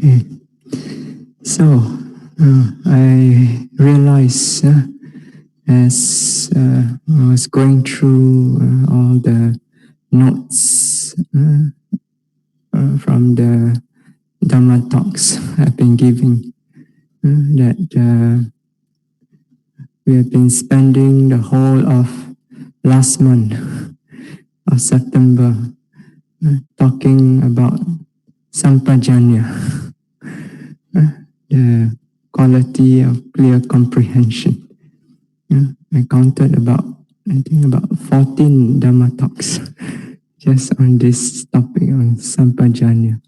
Okay, so I realized as I was going through all the notes from the Dhamma talks I've been giving, that we have been spending the whole of last month of September talking about sampajanya, the quality of clear comprehension. I counted about 14 Dhamma talks just on this topic on sampajanya,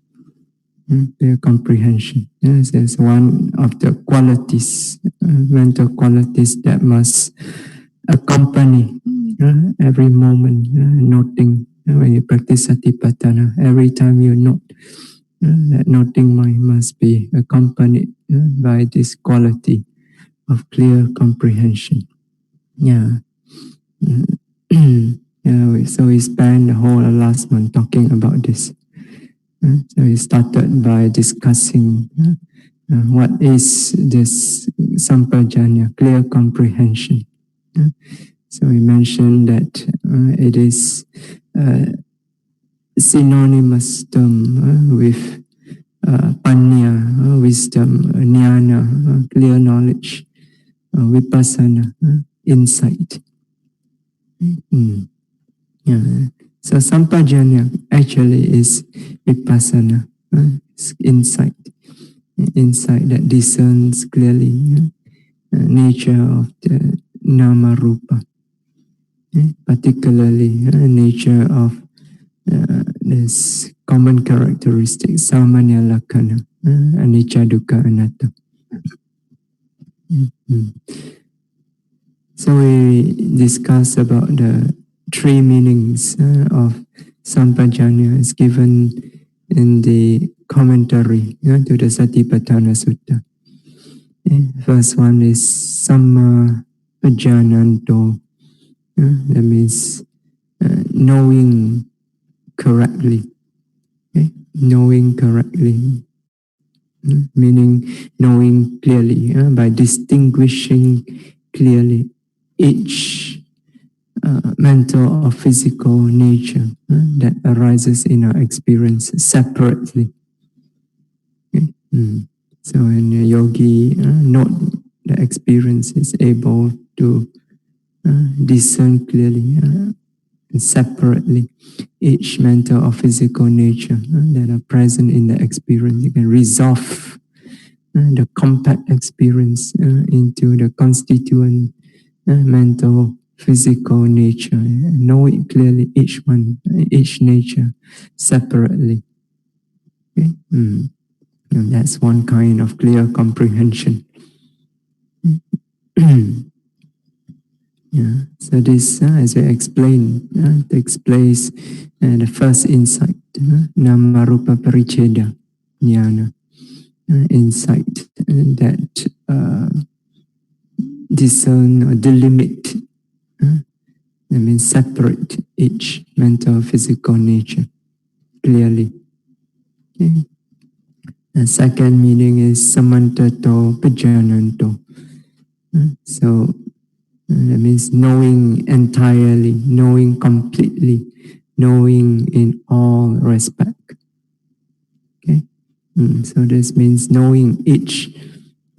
clear comprehension. Yes, it's one of the qualities, mental qualities that must accompany every moment, noting. When you practice satipatthana, every time you note, that noting mind must be accompanied by this quality of clear comprehension. Yeah. So we spent the whole of last month talking about this. So we started by discussing what is this sampajanya, clear comprehension. So we mentioned that it is synonymous term with panya, wisdom, jnana, clear knowledge, vipassana, insight. So sampajanya actually is vipassana, insight that discerns clearly nature of the nama rupa, particularly nature of this common characteristic samaṇera lakkhana, anicca dukkha anatta. So we discuss about the three meanings of sampajanya as given in the commentary to the Satipatthana Sutta. First one is samma pajananto, that means knowing correctly. Knowing correctly, meaning knowing clearly, by distinguishing clearly each mental or physical nature that arises in our experience separately. So when a yogi note the experience, is able to discern clearly and separately each mental or physical nature that are present in the experience. You can resolve the compact experience into the constituent mental, physical nature. Know it clearly, each one, each nature separately. Okay? And that's one kind of clear comprehension. So this, as I explained, takes place the first insight, nama rupa paricheda jnana, insight that discern or delimit, that means separate each mental physical nature clearly. Okay. The second meaning is samantato pajananto. So that means knowing entirely, knowing completely, knowing in all respect. Okay, so this means knowing each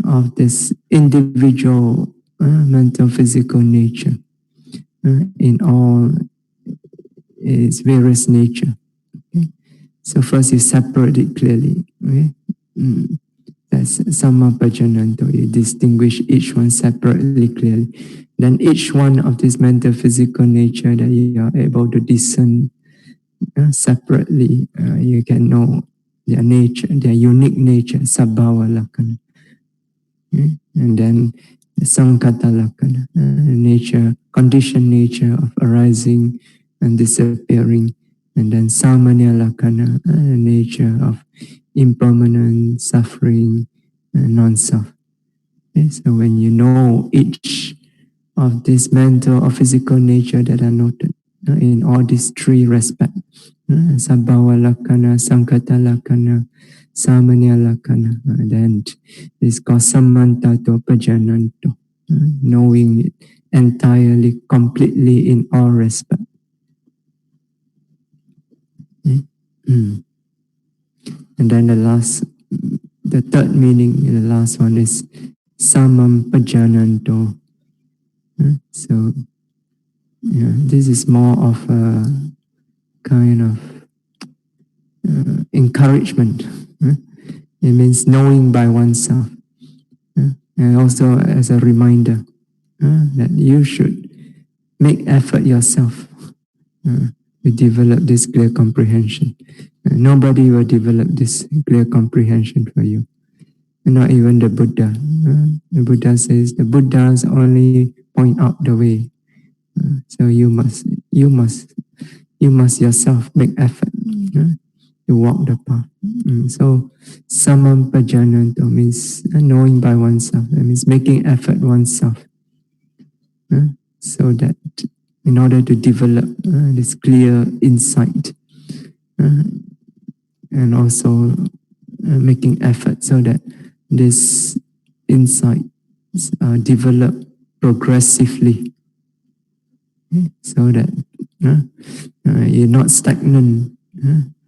of this individual mental physical nature in all its various nature. Okay? So first you separate it clearly. Okay? That's sammapajananto. You distinguish each one separately clearly. Then each one of this mental physical nature that you are able to discern separately, you can know their nature, their unique nature, sabhava lakkhana. Okay? And then the sankata lakkhana, nature, conditioned nature of arising and disappearing. And then samaṇera lakkhana, nature of impermanent, suffering, non-self. Okay? So when you know each of this mental or physical nature that are noted in all these three respects, Sabhava lakkhana, sankhata lakkhana, samaṇera lakkhana. Then it's called samantato pajananto, knowing it entirely, completely in all respect. And then the third meaning, the last one is samam pajananto. So this is more of a kind of encouragement. It means knowing by oneself. And also as a reminder that you should make effort yourself to develop this clear comprehension. Nobody will develop this clear comprehension for you. Not even the Buddha. The Buddha says the Buddhas only point out the way. So you must yourself make effort to walk the path. So samam pajananto means knowing by oneself. That means making effort oneself. So that in order to develop this clear insight, and also making effort so that this insight develop progressively, so that you're not stagnant.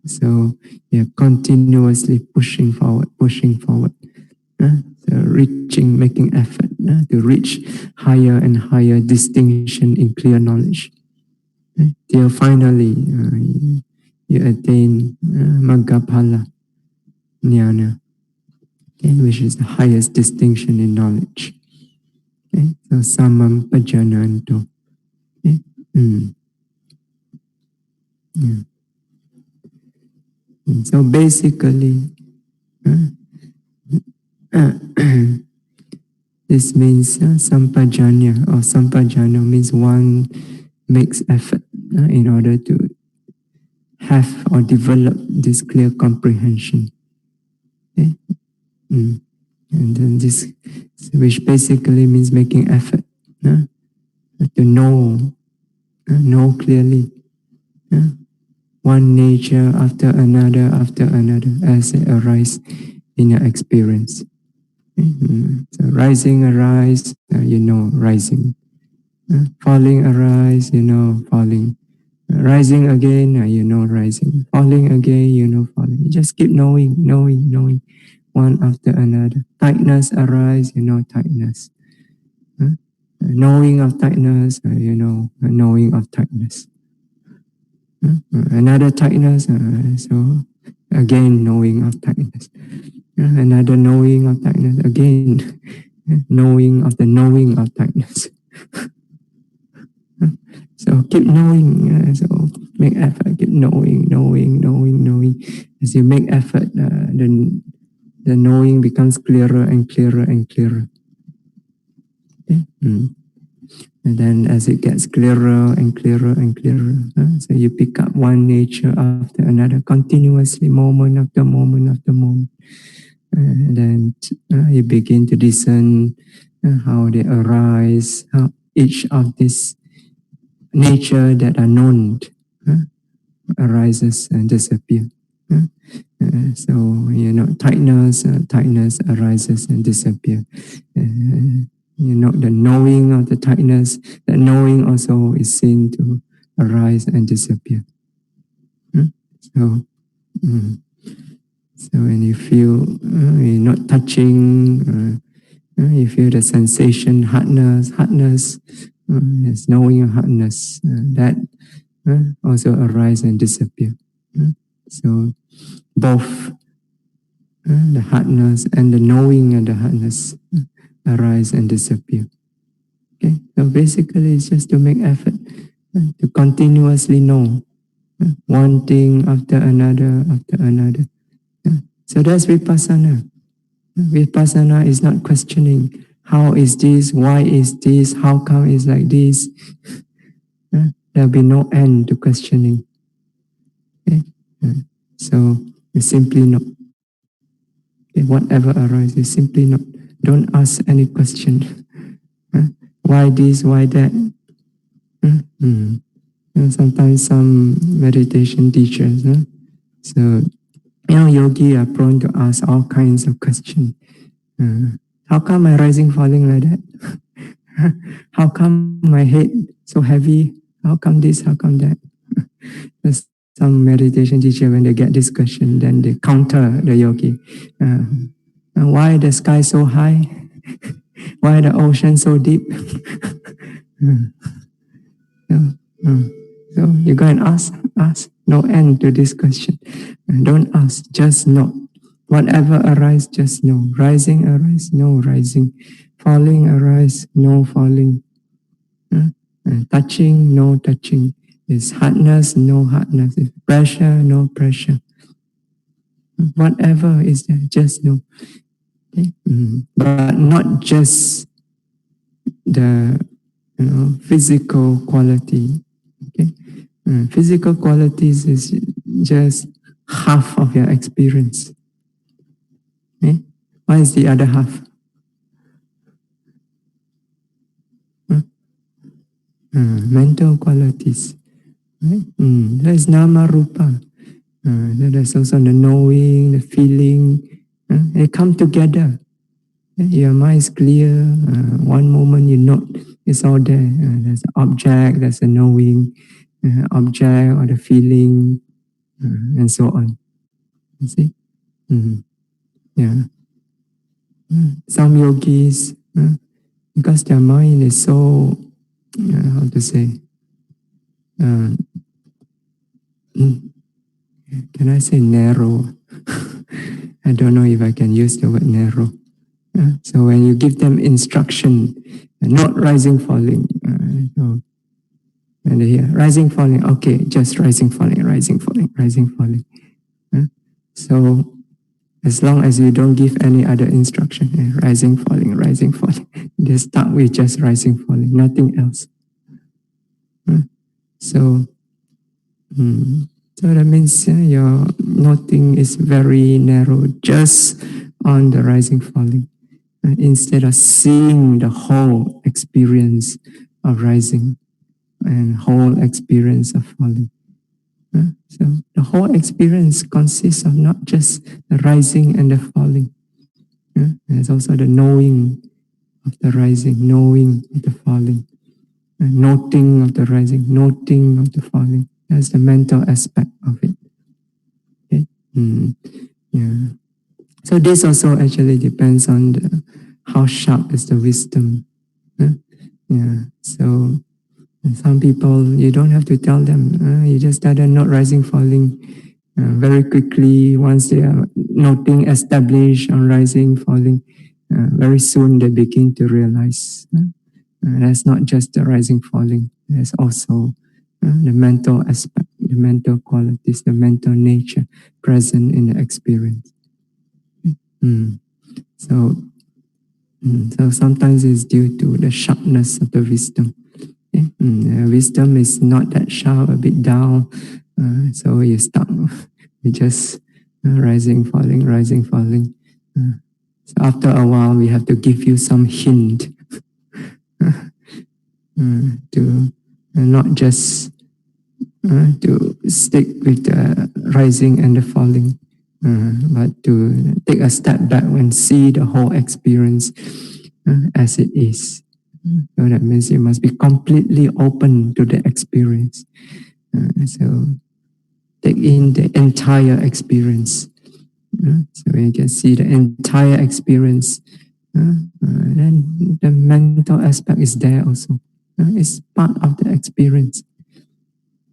So you're continuously pushing forward, so making effort to reach higher and higher distinction in clear knowledge, till finally you attain Maggaphala Jnana, which is the highest distinction in knowledge. So samam pajananto. So basically, this means sampajanya, or sampajano means one makes effort in order to have or develop this clear comprehension. And then this, which basically means making effort to know clearly one nature after another as it arises in your experience. So rising arise, rising. Falling arise, falling. Rising again, rising. Falling again, falling. You just keep knowing one after another. Tightness arise, tightness. Knowing of tightness, knowing of tightness. Another tightness, so again knowing of tightness. Another knowing of tightness, again knowing of the knowing of tightness. So keep knowing, so make effort, keep knowing. As you make effort, then the knowing becomes clearer and clearer and clearer. Okay? And then as it gets clearer and clearer and clearer, so you pick up one nature after another, continuously, moment after moment after moment. And then you begin to discern how they arise, how each of these nature that are known arises and disappear. So tightness arises and disappear. The knowing of the tightness, that knowing also is seen to arise and disappear. So when you feel you're not touching, you feel the sensation, hardness, yes, knowing of hardness, that also arise and disappear. So both the hardness and the knowing of the hardness arise and disappear. Okay, so basically it's just to make effort to continuously know one thing after another. So that's Vipassana. Vipassana is not questioning how is this, why is this, how come it's like this. There'll be no end to questioning. Okay? So you simply know. Okay? Whatever arises, simply know. Don't ask any question. Why this, why that? Sometimes some meditation teachers, so yogi are prone to ask all kinds of questions. How come my rising falling like that? How come my head so heavy? How come this? How come that? There's some meditation teacher, when they get this question, then they counter the yogi. Why the sky so high? Why the ocean so deep? So you go and ask. No end to this question. Don't ask, just know. Whatever arises, just know. Rising, arise, no rising. Falling, arise, no falling. Touching, no touching. Is hardness, no hardness. Is pressure, no pressure. Whatever is there, just know. Okay? But not just the physical quality. Okay? Physical qualities is just half of your experience. Okay? What is the other half? Mental qualities. Right? There is nama rupa. There is also the knowing, the feeling. They come together. Your mind is clear. One moment you know it's all there. There's an object, there's a knowing object or the feeling, and so on. You see? Yeah. Some yogis, because their mind is so, how to say, can I say narrow? I don't know if I can use the word narrow. So when you give them instruction, not rising, falling, and they hear rising, falling, okay, just rising, falling, rising, falling, rising, falling. So as long as you don't give any other instruction, rising, falling, they start with just rising, falling, nothing else. So that means your noting is very narrow, just on the rising, falling, instead of seeing the whole experience of rising and whole experience of falling. So the whole experience consists of not just the rising and the falling. There's also the knowing of the rising, knowing of the falling, noting of the rising, noting of the falling. That's the mental aspect of it. Okay? Yeah. So this also actually depends on how sharp is the wisdom. Yeah. So some people, you don't have to tell them. You just tell them not rising, falling. Very quickly, once they are noting established on rising, falling, very soon they begin to realize that's not just the rising, falling. There's also the mental aspect, the mental qualities, the mental nature present in the experience. So sometimes it's due to the sharpness of the wisdom. Wisdom is not that sharp, a bit down. So you stop. You just rising, falling, rising, falling. So after a while, we have to give you some hint to not just to stick with the rising and the falling, but to take a step back and see the whole experience as it is. So that means you must be completely open to the experience. So take in the entire experience. So when you can see the entire experience, then the mental aspect is there also. It's part of the experience.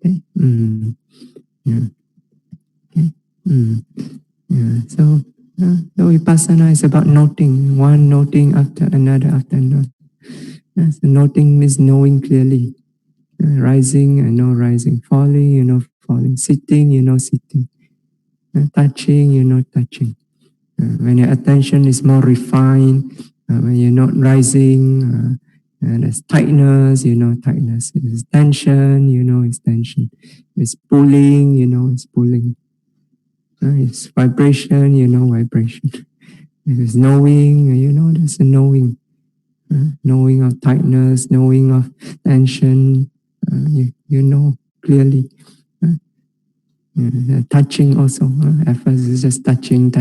Okay. Yeah. Okay. Yeah. So the Vipassana is about noting, one noting after another after another. So noting means knowing clearly. Rising, no rising. Falling, falling. Sitting, sitting. Touching, touching. When your attention is more refined, when you're not rising, there's tightness, tightness. There's tension, it's tension. It's pulling, it's pulling. It's vibration, vibration. There's knowing, there's a knowing. Knowing of tightness, knowing of tension, you know clearly. Touching also. At first it's just touching.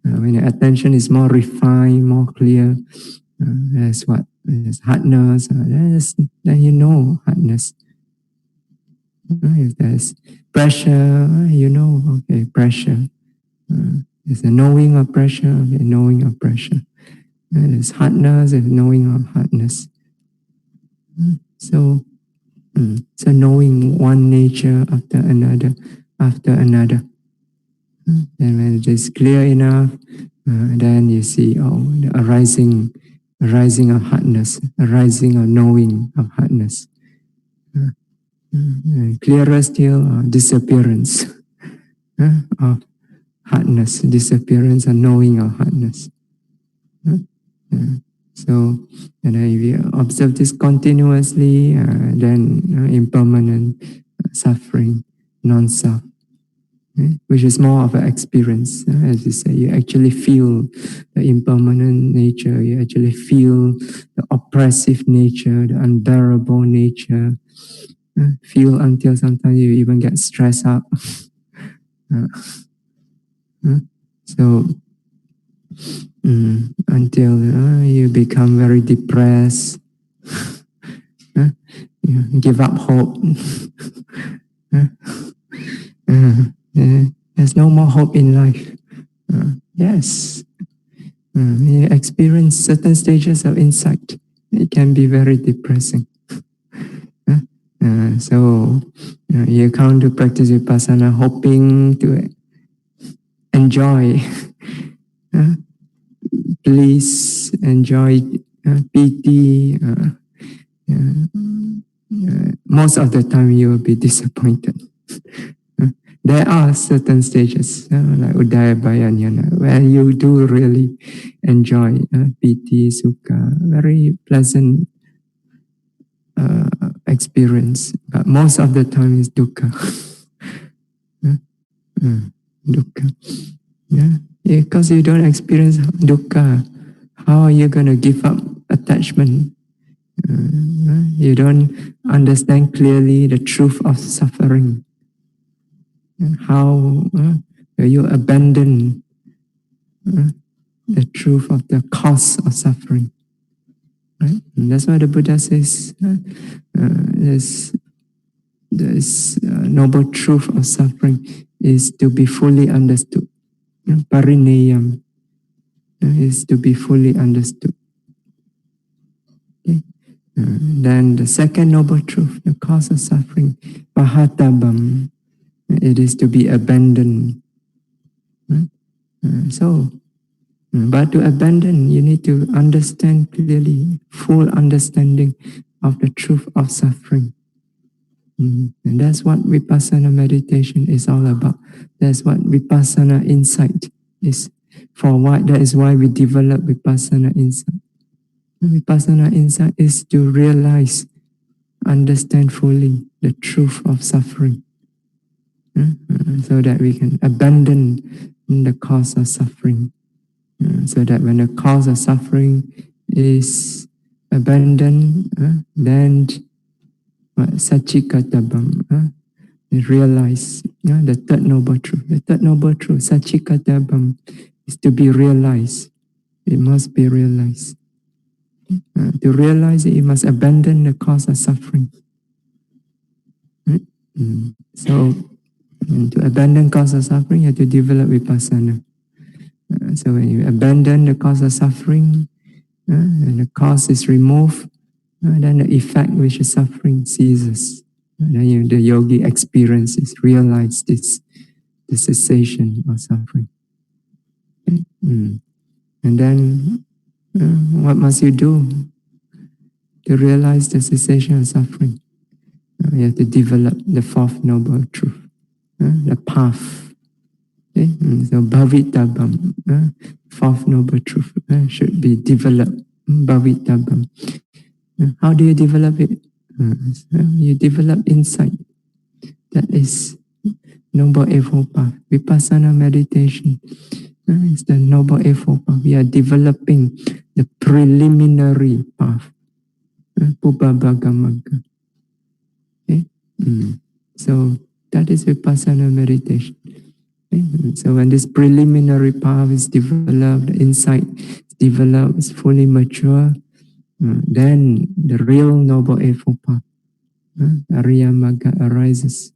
When your attention is more refined, more clear, there's what? There's hardness. Then you know hardness. If there's pressure, you know, okay, pressure. There's a knowing of pressure, okay, knowing of pressure. There's hardness, there's knowing of hardness. So knowing one nature after another. And when it is clear enough, then you see, the arising of hardness, arising of knowing of hardness. Clearer still, disappearance of hardness, disappearance of knowing of hardness. So, if you observe this continuously, then impermanent suffering, non-self, which is more of an experience. As you say, you actually feel the impermanent nature, you actually feel the oppressive nature, the unbearable nature, feel until sometimes you even get stressed out. So, until you become very depressed, give up hope. There's no more hope in life. Yes, you experience certain stages of insight. It can be very depressing. So you come to practice Vipassana hoping to enjoy bliss, enjoy pity. Most of the time you will be disappointed. There are certain stages like Udayabhayanyana where you do really enjoy piti, sukha, very pleasant experience. But most of the time is dukkha. Dukkha. Because you don't experience dukkha, how are you going to give up attachment? You don't understand clearly the truth of suffering. How you abandon the truth of the cause of suffering. Right? And that's why the Buddha says this noble truth of suffering is to be fully understood. Parineyam is to be fully understood. Okay? Then the second noble truth, the cause of suffering, pahatabam, it is to be abandoned. Right? But to abandon, you need to understand clearly, full understanding of the truth of suffering. And that's what Vipassana meditation is all about. That's what Vipassana insight is. That is why we develop Vipassana insight. Vipassana insight is to realize, understand fully the truth of suffering. So that we can abandon the cause of suffering. So that when the cause of suffering is abandoned, then Sachikatabam, realize the third noble truth. The third noble truth, Sachikatabam, is to be realized. It must be realized. To realize it, you must abandon the cause of suffering. Right? So, to abandon cause of suffering, you have to develop Vipassana. So when you abandon the cause of suffering, and the cause is removed, then the effect which is suffering ceases. Then the yogi experiences, realize this, the cessation of suffering. Okay? And then what must you do to realize the cessation of suffering? You have to develop the fourth noble truth, the path. Okay? So bhavitabam, fourth noble truth should be developed. Bhavitabam. How do you develop it? You develop insight. That is Noble Eightfold Path. Vipassana meditation is the Noble Eightfold Path. We are developing the preliminary path. Pubbabhagamagga. Okay? So that is Vipassana meditation. Okay? So when this preliminary path is developed, insight is developed, is fully mature, then the real Noble Eightfold Path, Ariya Magga arises.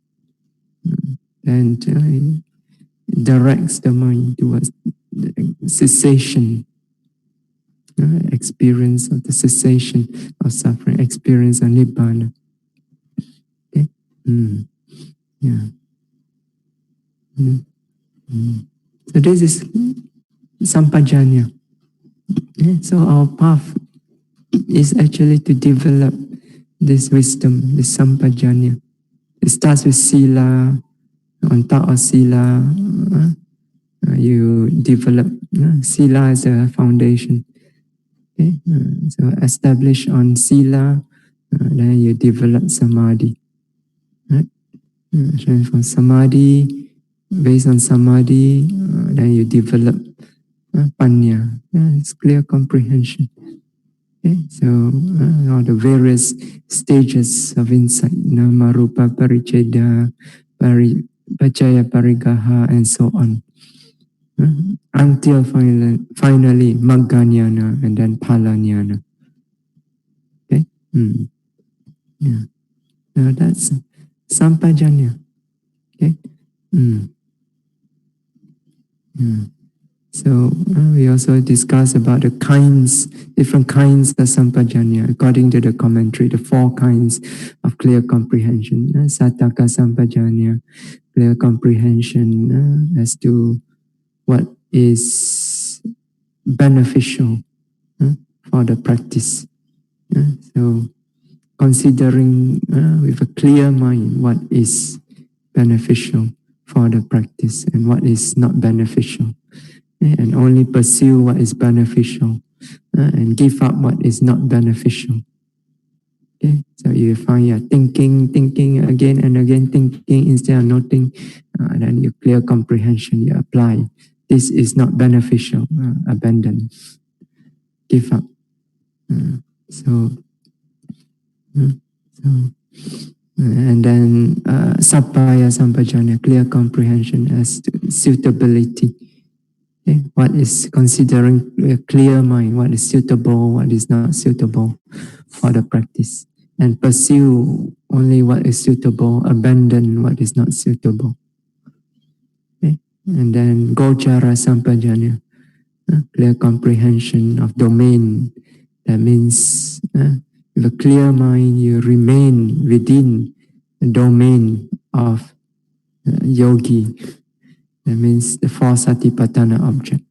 And it directs the mind towards the cessation, experience of the cessation of suffering, experience of Nibbana. Okay? Yeah. So this is sampajanya. So our path is actually to develop this wisdom, this sampajanya. It starts with sila. On top of sila, you develop sila as a foundation. Okay? So establish on sila, then you develop samadhi. Right? So from samadhi, based on samadhi, then you develop panya. It's clear comprehension. Okay? So all the various stages of insight, nama rupa paricheda, Pacaya Parigaha, and so on. Until finally Magganyana and then Palanyana. Okay? Yeah. Now that's Sampajanya. Okay? Yeah. So we also discuss about the kinds, different kinds of Sampajanya, according to the commentary, the 4 kinds of clear comprehension. Sattaka Sampajanya, clear comprehension as to what is beneficial for the practice. So considering with a clear mind what is beneficial for the practice and what is not beneficial. And only pursue what is beneficial and give up what is not beneficial. Okay? So you find you're thinking again and again, thinking instead of noting, then you clear comprehension, you apply. This is not beneficial, abandon, give up. And then sappaya sampajanya, clear comprehension as to suitability. Okay? What is considering a clear mind, what is suitable, what is not suitable for the practice. And pursue only what is suitable, abandon what is not suitable. Okay? And then gochara sampajanya, clear comprehension of domain. That means with a clear mind, you remain within the domain of yogi. That means the 4 satipatthana object.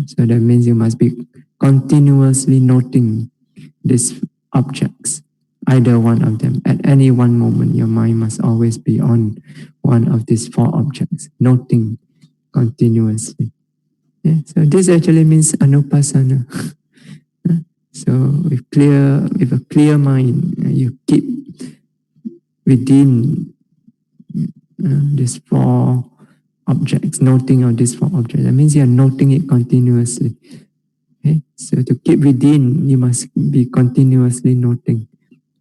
So that means you must be continuously noting these objects, either one of them. At any one moment, your mind must always be on one of these 4 objects, noting continuously. Yeah? So this actually means anupassana. So with a clear mind, you keep within these 4 objects, noting of these 4 objects. That means you are noting it continuously. Okay? So to keep within, you must be continuously noting.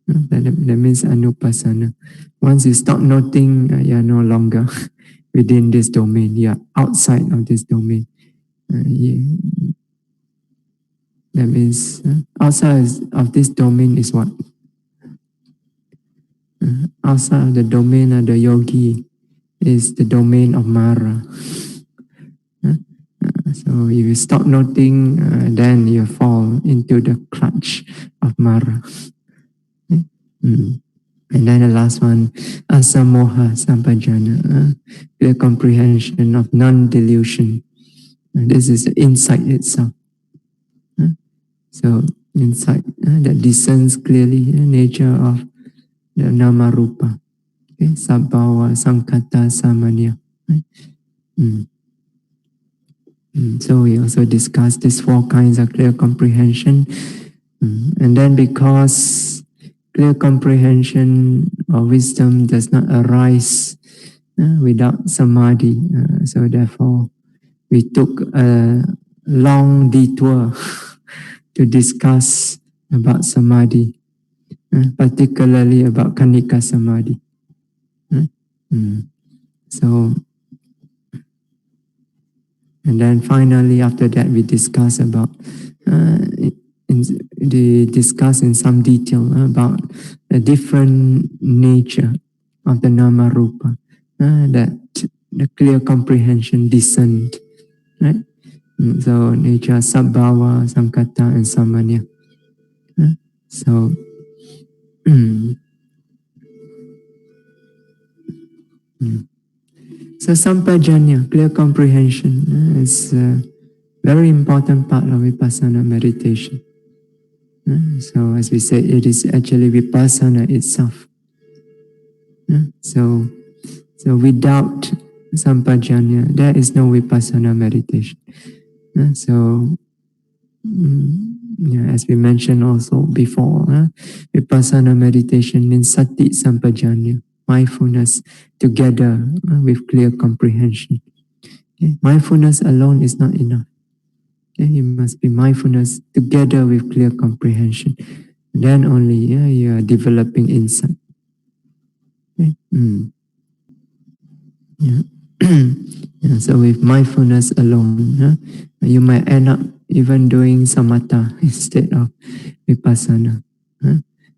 That means anupassana. Once you stop noting, you are no longer within this domain. You are outside of this domain. That means outside of this domain is what? Outside of the domain of the yogi is the domain of Mara. So if you stop noting, then you fall into the clutch of Mara. And then the last one, asamoha sampajana, clear comprehension of non-delusion. This is the insight itself. So insight that discerns clearly the nature of the nama rupa. Okay? Sabhava, Sankata, Samanya. Right? So we also discussed these 4 kinds of clear comprehension. And then because clear comprehension or wisdom does not arise without samadhi, so therefore we took a long detour to discuss about samadhi, particularly about Kanika samadhi. So, and then finally, after that, we discuss about discuss in some detail about the different nature of the nama rupa, that the clear comprehension discerned, right? So nature sabhava, sankata, and samanya. So so sampajanya, clear comprehension, is a very important part of vipassana meditation. So as we said, it is actually vipassana itself. So without sampajanya, there is no vipassana meditation. So as we mentioned also before, vipassana meditation means sati sampajanya, mindfulness together with clear comprehension. Okay? Mindfulness alone is not enough. Okay? It must be mindfulness together with clear comprehension. Then only you are developing insight. Okay? So with mindfulness alone, you might end up even doing samatha instead of vipassana,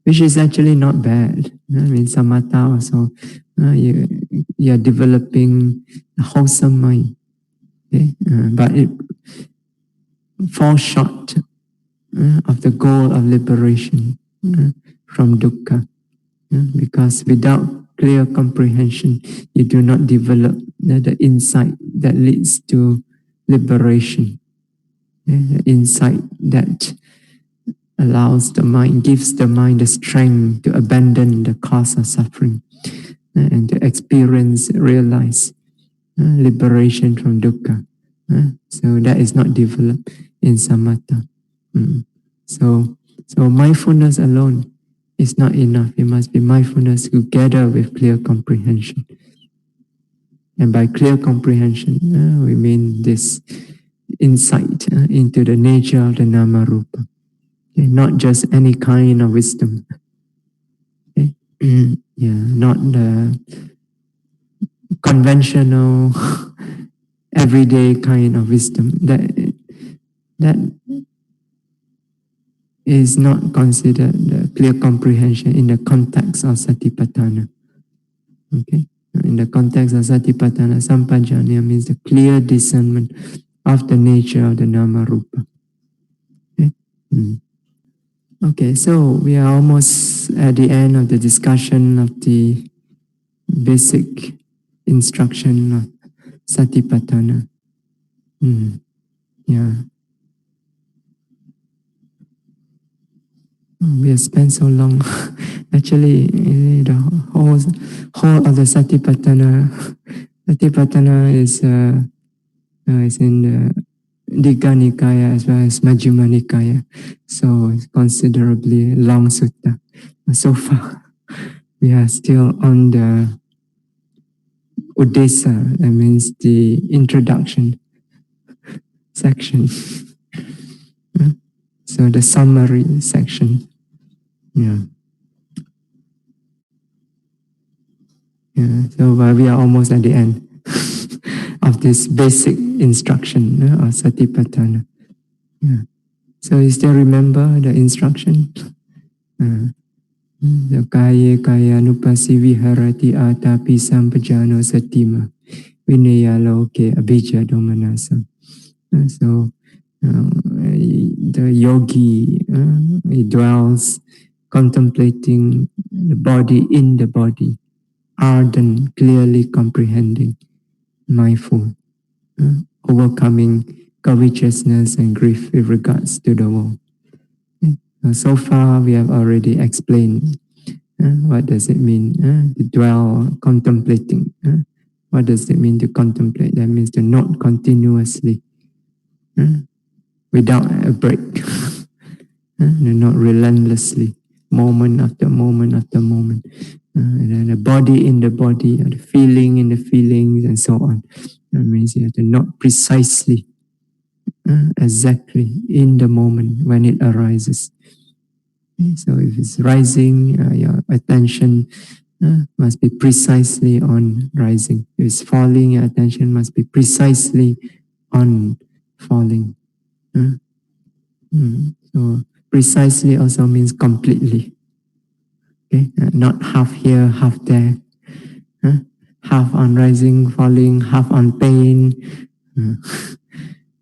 which is actually not bad. I mean, samatha also, you are developing a wholesome mind. Okay? But it falls short of the goal of liberation from dukkha. Because without clear comprehension, you do not develop the insight that leads to liberation. The insight that allows the mind, gives the mind the strength to abandon the cause of suffering and to experience, realize liberation from dukkha. So that is not developed in samatha. So mindfulness alone is not enough. It must be mindfulness together with clear comprehension. And by clear comprehension, we mean this insight into the nature of the nama rupa. Okay? Not just any kind of wisdom. Okay? Not the conventional, everyday kind of wisdom. That is not considered the clear comprehension in the context of satipatthana. Okay? In the context of satipatthana, sampajanya means the clear discernment of the nature of the nama rupa. Okay? Okay, so we are almost at the end of the discussion of the basic instruction of satipatthana. We have spent so long. Actually, the whole of the satipatthana is in the Digha Nikaya as well as Majjhima Nikaya. So it's considerably long sutta. So far, we are still on the Udesa, that means the introduction section. So the summary section. So we are almost at the end of this basic instruction of satipatthana. So you still remember the instruction? The kaya nupasi viharati atapi sampajano satima vinaya loke abhijja domanasa. So the yogi, he dwells contemplating the body in the body, ardent, clearly comprehending, mindful, overcoming covetousness and grief with regards to the world. So far, we have already explained what does it mean to dwell contemplating. What does it mean to contemplate? That means to note continuously, without a break, not relentlessly, moment after moment after moment. And then the body in the body, the feeling in the feelings, and so on. That means you have to note precisely, exactly in the moment when it arises. So if it's rising, your attention must be precisely on rising. If it's falling, your attention must be precisely on falling. So precisely also means completely. Okay? Not half here, half there. Half on rising, falling, half on pain.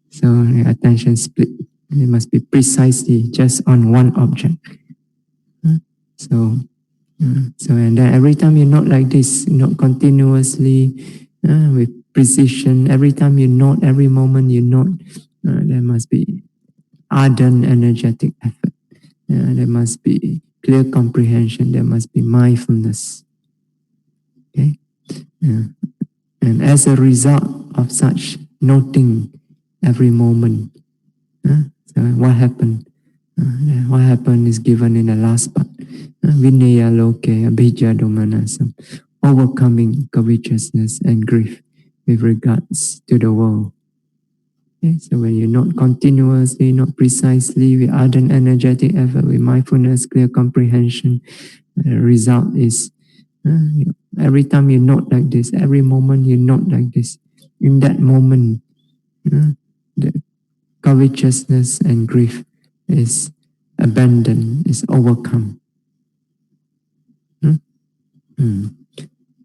So your attention split. It must be precisely just on one object. So and then every time you note like this, note continuously with precision. Every time you note, every moment you note, there must be ardent, energetic effort. There must be clear comprehension. There must be mindfulness. Okay, and as a result of such noting every moment, so what happened? What happened is given in the last part. Vinaya loke abhijja domanasam, overcoming covetousness and grief with regards to the world. Okay, so when you note continuously, not precisely, with ardent energetic effort, with mindfulness, clear comprehension, the result is every time you note like this, every moment you note like this, in that moment, the covetousness and grief is abandoned, is overcome.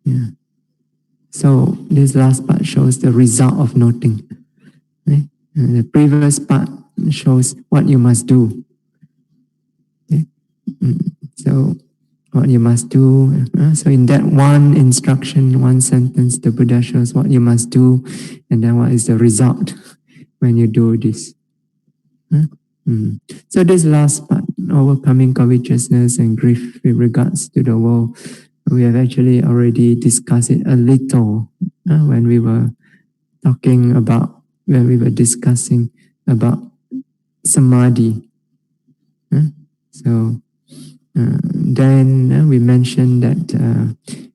Yeah. So this last part shows the result of noting. Okay? The previous part shows what you must do. Okay? So what you must do. So in that one instruction, one sentence, the Buddha shows what you must do, and then what is the result when you do this. So this last part, overcoming covetousness and grief with regards to the world, we have actually already discussed it a little when we were discussing about samadhi. So then we mentioned that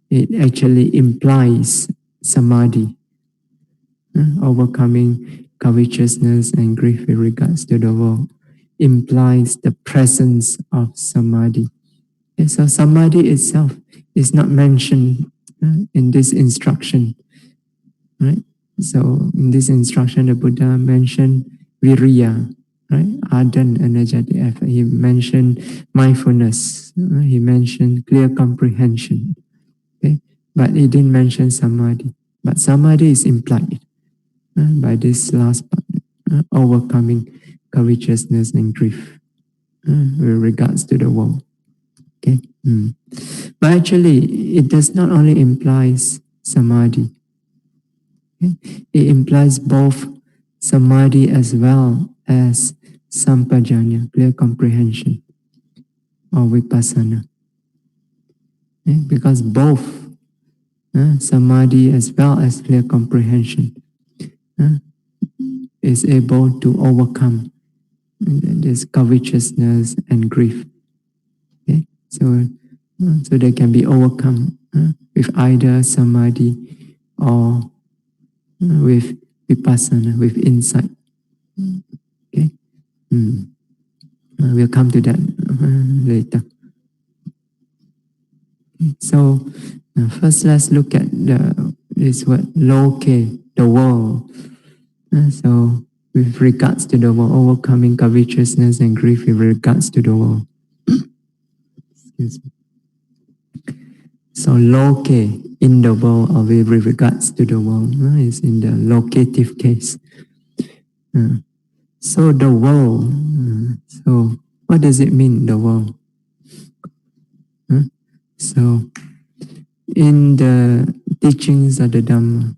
it actually implies samadhi, overcoming covetousness and grief with regards to the world implies the presence of samadhi. Okay, so samadhi itself is not mentioned in this instruction, right? So in this instruction, the Buddha mentioned viriya, right? Ardent, energetic effort. He mentioned mindfulness. He mentioned clear comprehension. Okay, but he didn't mention samadhi. But samadhi is implied by this last part, overcoming covetousness and grief with regards to the world. Okay, but actually, it does not only implies samadhi. Okay? It implies both samadhi as well as sampajanya, clear comprehension, or vipassana. Okay? Because both samadhi as well as clear comprehension is able to overcome this covetousness and grief. Okay? So they can be overcome with either samadhi or with vipassana, with insight. Okay, we'll come to that later. So first, let's look at this word loke, the world. So with regards to the world, overcoming covetousness and grief with regards to the world. Excuse me. So loke, in the world, or with regards to the world, is in the locative case. So the world, so what does it mean, the world? So in the teachings of the Dhamma,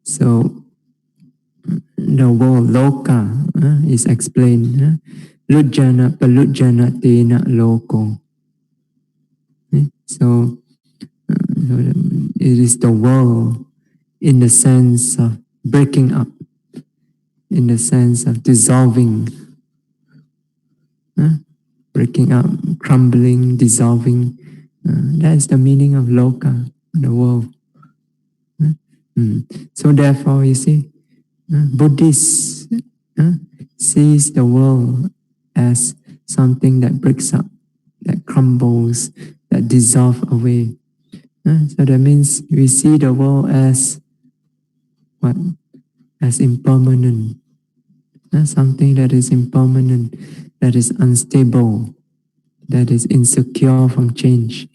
so the world, loka, is explained. Lujjana palujjana tena loko. So it is the world in the sense of breaking up, in the sense of dissolving, breaking up, crumbling, dissolving. That is the meaning of loka, the world. So therefore, you see, Buddhists sees the world as something that breaks up, that crumbles, that dissolves away. So that means we see the world as what? As impermanent. Something that is impermanent, that is unstable, that is insecure from change,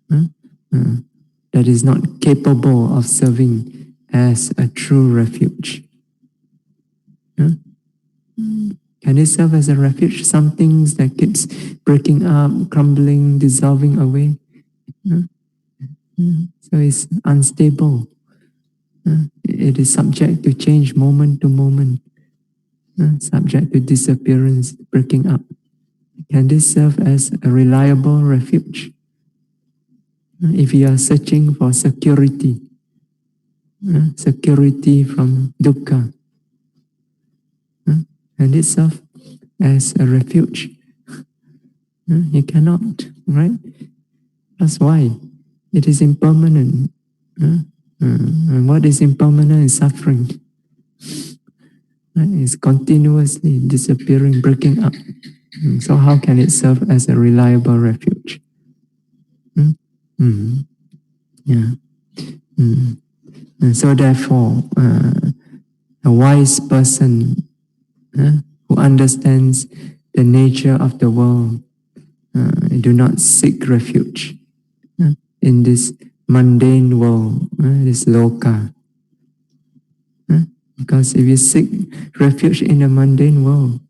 that is not capable of serving as a true refuge. Can it serve as a refuge? Some things that keeps breaking up, crumbling, dissolving away. So it's unstable. It is subject to change moment to moment, subject to disappearance, breaking up. Can this serve as a reliable refuge? If you are searching for security, security from dukkha, can it serve as a refuge? You cannot, right? That's why it is impermanent. And what is impermanent is suffering. It's continuously disappearing, breaking up. So how can it serve as a reliable refuge? Yeah. And so therefore, a wise person who understands the nature of the world do not seek refuge in this mundane world, this loka. Because if you seek refuge in a mundane world,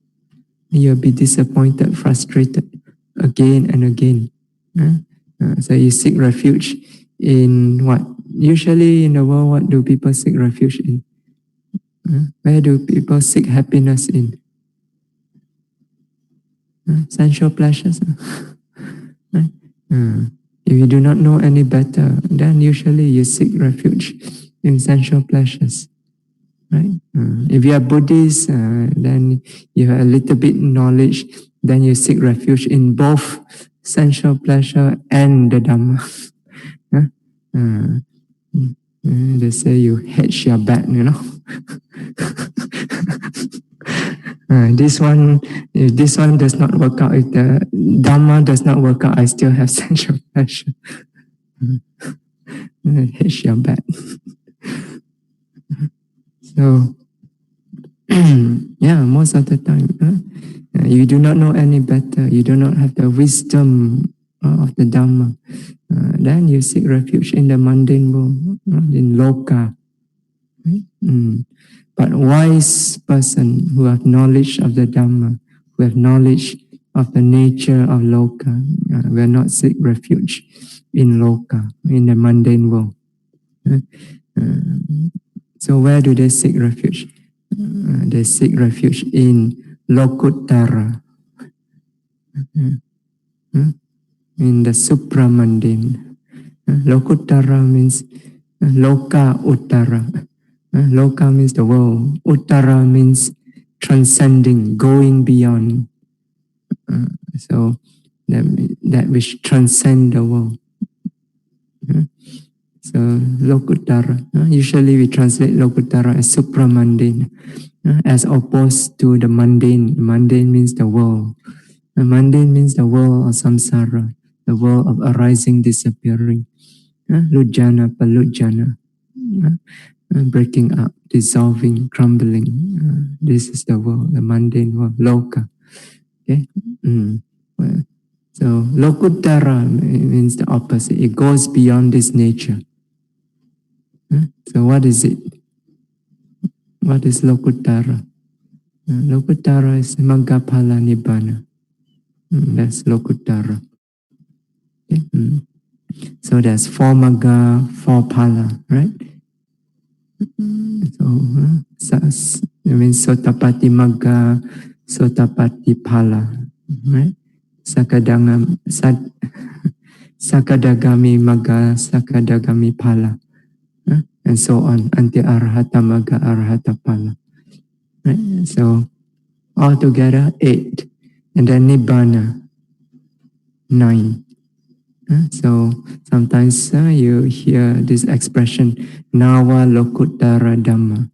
you'll be disappointed, frustrated again and again. So you seek refuge in what? Usually in the world, what do people seek refuge in? Where do people seek happiness in? Sensual pleasures. If you do not know any better, then usually you seek refuge in sensual pleasures. Right? If you are Buddhist, then you have a little bit knowledge, then you seek refuge in both sensual pleasure and the Dhamma. They say you hedge your bet, this one, if this one does not work out, if the Dhamma does not work out, I still have sensual pleasure. Hedge your bet. So, yeah, most of the time, you do not know any better, you do not have the wisdom of the Dhamma, then you seek refuge in the mundane world, in loka. Right? But wise person who have knowledge of the Dhamma, who have knowledge of the nature of loka, will not seek refuge in loka, in the mundane world. So where do they seek refuge? They seek refuge in lokuttara, in the supramundane. Lokuttara means loka uttara. Loka means the world. Uttara means transcending, going beyond. So that which transcend the world. So lokuttara. Usually we translate lokuttara as supramundane, as opposed to the mundane. Mundane means the world. The mundane means the world of samsara, the world of arising, disappearing. Lujjana, palujjana. Breaking up, dissolving, crumbling. This is the world, the mundane world, loka. Okay? So lokuttara means the opposite. It goes beyond this nature. So what is it? What is lokuttara? Lokuttara is maggaphala nibbana. That's lokuttara. Okay? So there's 4 magga, 4 phala, right? So it means sotapatti magga, sotapatti phala, right? Sakadagami magga, sakadagami phala, and so on until arhata magga, arhata phala. Right? So altogether 8, and then nibbana 9. So sometimes you hear this expression, Nawa Lokuttara Dhamma,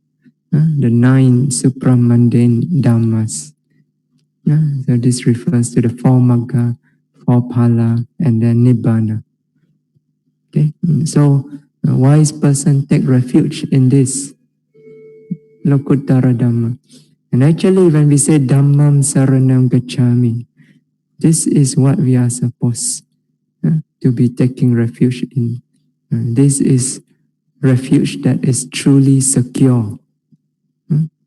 the 9 supramundane Dhammas. So this refers to the 4 magga, 4 phala, and then Nibbana. Okay, so a wise person take refuge in this Lokuttara Dhamma. And actually, when we say Dhammam Saranam Gacchami, this is what we are supposed to be taking refuge in. This is refuge that is truly secure.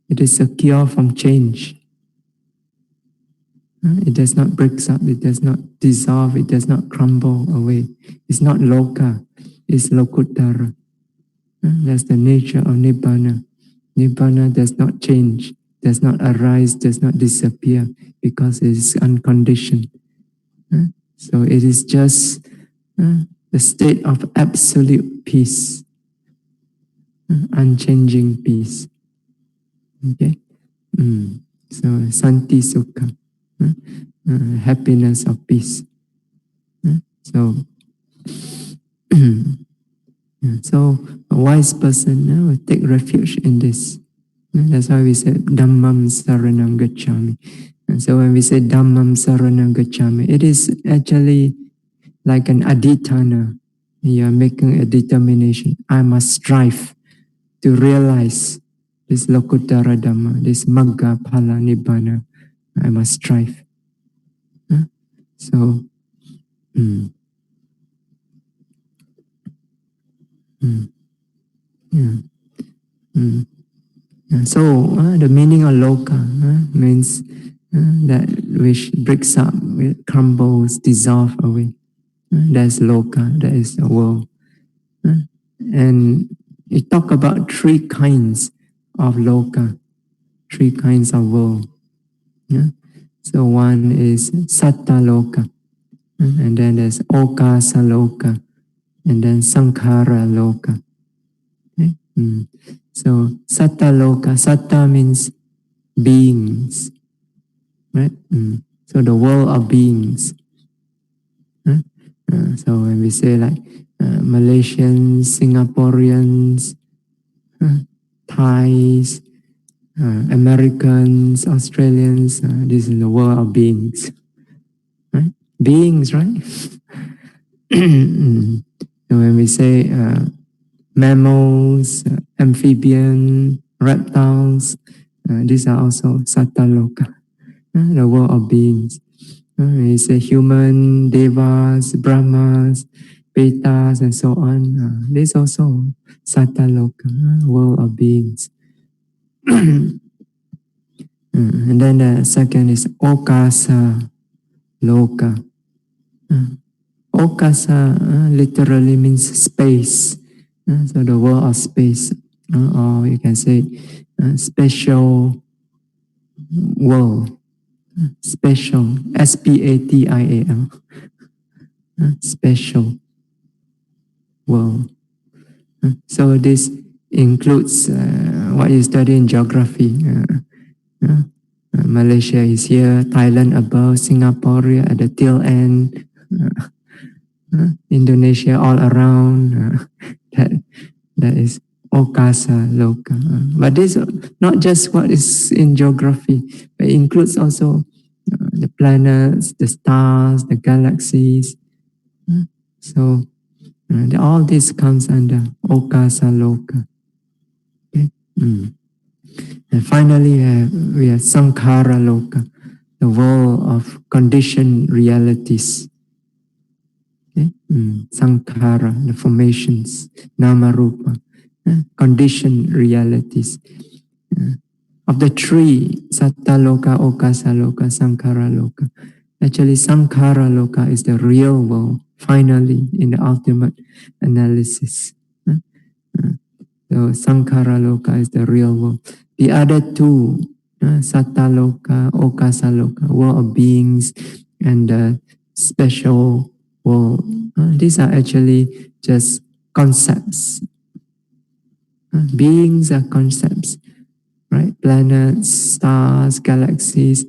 It is secure from change. It does not break up, it does not dissolve, it does not crumble away. It's not loka, it's lokuttara. That's the nature of Nibbana. Nibbana does not change, does not arise, does not disappear, because it is unconditioned. So it is just the state of absolute peace, unchanging peace. Okay? So Santi Sukha, happiness of peace. So, so a wise person will take refuge in this. That's why we say Dhammam Saranam Gacchami. And so when we say Dhammam Saranam Gacchami, it is actually like an adhitthana. You are making a determination. I must strive to realize this Lokuttara Dhamma, this Magga Phala Nibbana. I must strive. So, so the meaning of loka means that which breaks up, crumbles, dissolves away. That's loka, that is the world. And we talk about three kinds of loka, three kinds of world. So one is satta loka, and then there's okasa loka, and then sankhara loka. Okay? So satta loka, satta means beings, right? So the world of beings. So when we say like Malaysians, Singaporeans, Thais, Americans, Australians, this is the world of beings. Right? Beings, right? So when we say mammals, amphibian, reptiles, these are also satta loka, the world of beings. We say human, devas, brahmas, petas, and so on. This also satta loka, world of beings. And then the second is okasa loka. Okasa literally means space. So the world of space, or you can say special world. Special, S-P-A-T-I-A-L. Special world. So this includes what you study in geography. Malaysia is here, Thailand above, Singapore at the tail end, Indonesia all around. That is okasa loka. But this not just what is in geography, but it includes also the planets, the stars, the galaxies. So all this comes under okasa loka. Okay? And finally, we have sankhara loka, the world of conditioned realities. Okay? Sankhara, the formations, nama rupa, conditioned realities. Of the three, satta loka, okasa loka, sankhara loka. Actually, sankhara loka is the real world, finally, in the ultimate analysis. So sankhara loka is the real world. The other two, satta loka, okasa loka, world of beings, and the special world. These are actually just concepts. Beings are concepts, right? Planets, stars, galaxies,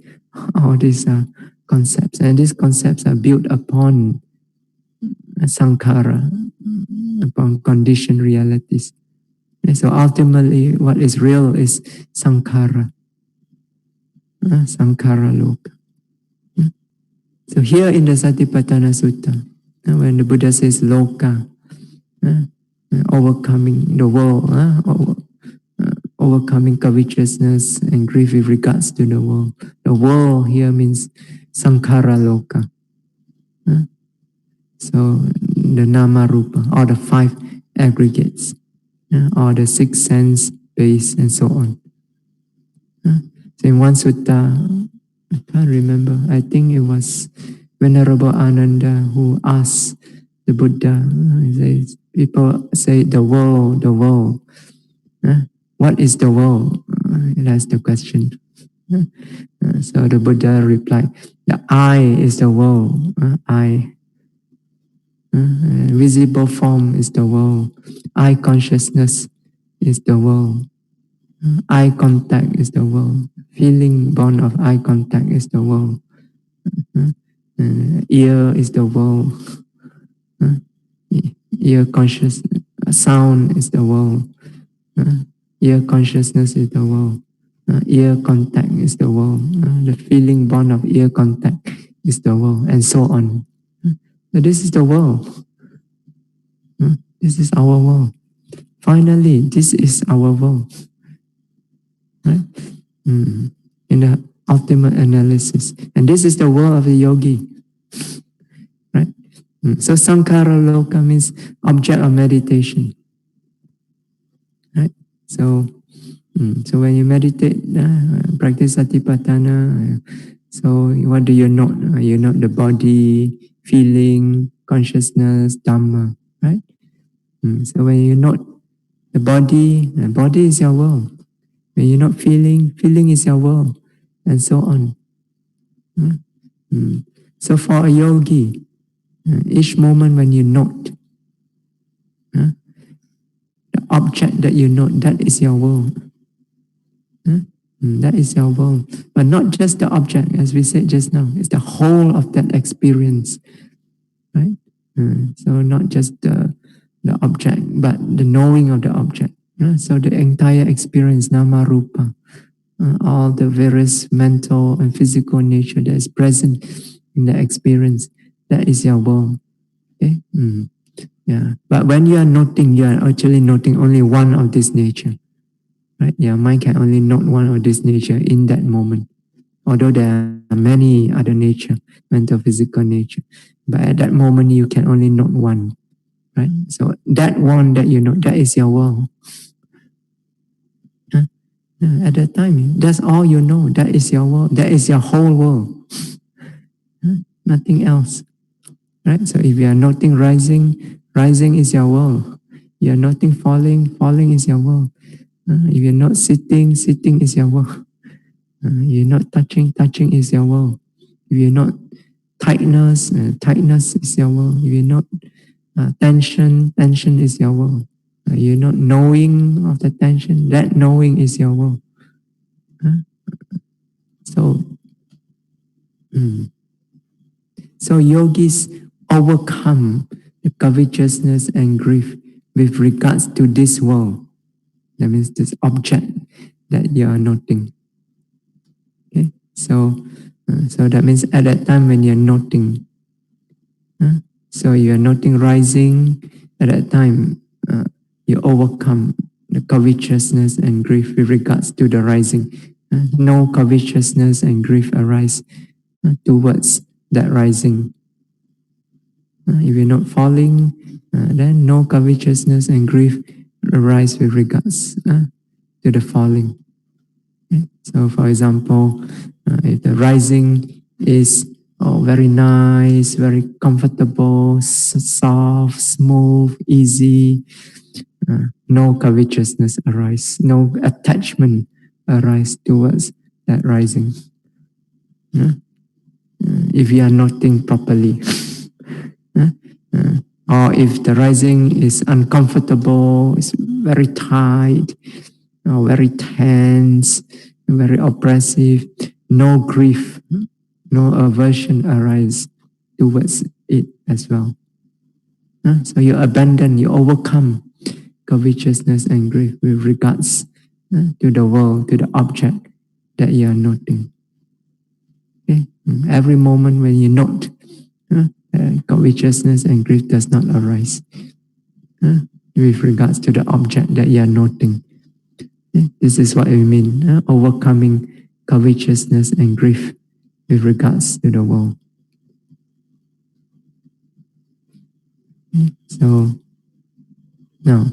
all these are concepts. And these concepts are built upon sankhara, upon conditioned realities. And so ultimately, what is real is sankhara, sankhara loka. So here in the Satipatthana Sutta, when the Buddha says loka, uh, overcoming the world, overcoming covetousness and grief with regards to the world. The world here means sankhara loka. So the nama rupa, all the five aggregates, all the six sense base and so on. So in one sutta, I can't remember, I think it was Venerable Ananda who asked the Buddha, he says, people say the world, the world. What is the world? That's the question. So the Buddha replied, the I is the world. I. Visible form is the world. I consciousness is the world. Eye contact is the world. Feeling born of eye contact is the world. Ear is the world. Ear consciousness, sound is the world. Ear consciousness is the world. Ear contact is the world. The feeling born of ear contact is the world, and so on. So this is the world. This is our world. Finally, this is our world. Right? In the ultimate analysis. And this is the world of the yogi. Right? So sankhara loka means object of meditation. Right? So when you meditate, practice satipatthana, so what do you note? You note the body, feeling, consciousness, Dhamma. Right? So when you note the body is your world. When you're not feeling, feeling is your world, and so on. So for a yogi, each moment when you note, the object that you note, that is your world. That is your world. But not just the object, as we said just now, it's the whole of that experience. Right? So not just the object, but the knowing of the object. So the entire experience, nama rupa, all the various mental and physical nature that is present in the experience, that is your world. Okay? Yeah. But when you are noting, you are actually noting only one of this nature. Right? Your mind can only note one of this nature in that moment. Although there are many other nature, mental, physical nature. But at that moment, you can only note one. Right? So that one that you know, that is your world. At that time, that's all you know. That is your world. That is your whole world. Nothing else. Right? So if you are noting rising, rising is your world. You are noting falling, falling is your world. If you're not sitting, sitting is your world. You're not touching, touching is your world. If you're not tightness, tightness is your world. If you're not tension, tension is your world. You're not knowing of the tension, that knowing is your world. So yogis overcome the covetousness and grief with regards to this world. That means this object that you are noting. Okay, so that means at that time when you are noting, so you are noting rising. At that time, you overcome the covetousness and grief with regards to the rising. No covetousness and grief arise towards that rising. If you're not falling, then no covetousness and grief arise with regards to the falling. Okay? So for example, if the rising is very nice, very comfortable, soft, smooth, easy, no covetousness arise, no attachment arise towards that rising. If you are noting properly. Or if the rising is uncomfortable, it's very tight, or very tense, very oppressive, no grief, no aversion arise towards it as well. So you abandon, you overcome covetousness and grief with regards to the world, to the object that you are noting. Okay? Every moment when you note, covetousness and grief does not arise. with regards to the object that you are noting. This is what we mean, overcoming covetousness and grief with regards to the world. So now,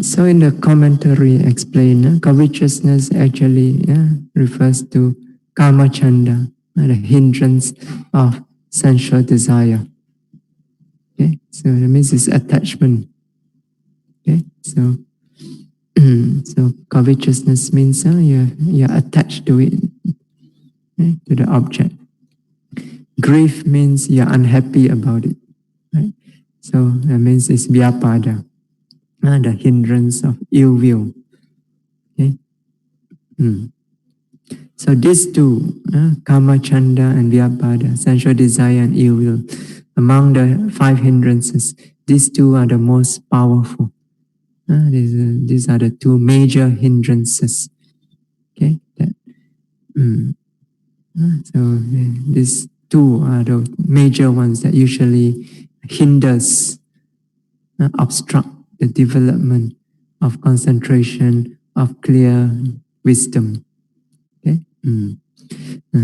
so in the commentary explained, covetousness actually refers to kamachanda, the hindrance of sensual desire. Okay, so that means it's attachment. Okay, so so covetousness means you're attached to it, okay, to the object. Grief means you're unhappy about it. Right? So that means it's vyapada, the hindrance of ill will. Okay? So these two, kama chanda and vyapada, sensual desire and ill will, among the 5 hindrances, these two are the most powerful. These are the 2 major hindrances. Okay, so these 2 are the major ones that usually hinders, obstruct the development of concentration, of clear wisdom. Okay?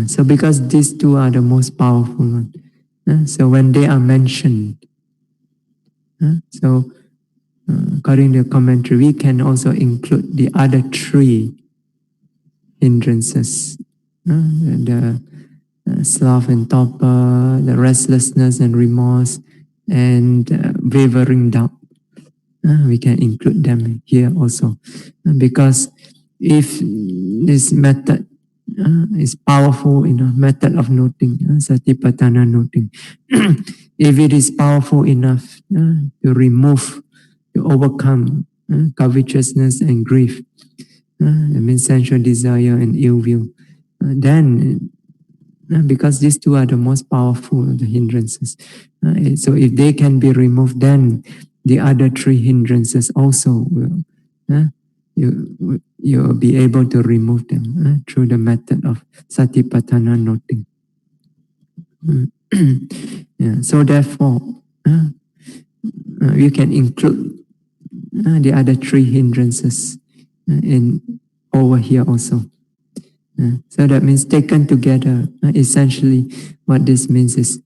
So because these 2 are the most powerful ones, so when they are mentioned, so according to the commentary, we can also include the other 3 hindrances, the sloth and torpor, the restlessness and remorse, and wavering doubt. We can include them here also, because if this method is powerful method of noting, satipatthana noting, if it is powerful enough to remove, to overcome covetousness and grief, that means sensual desire and ill will, then because these 2 are the most powerful of the hindrances, so if they can be removed, then the other 3 hindrances also will, you'll be able to remove them through the method of satipatthana noting. So therefore, you can include the other 3 hindrances in over here also. So that means taken together, essentially what this means is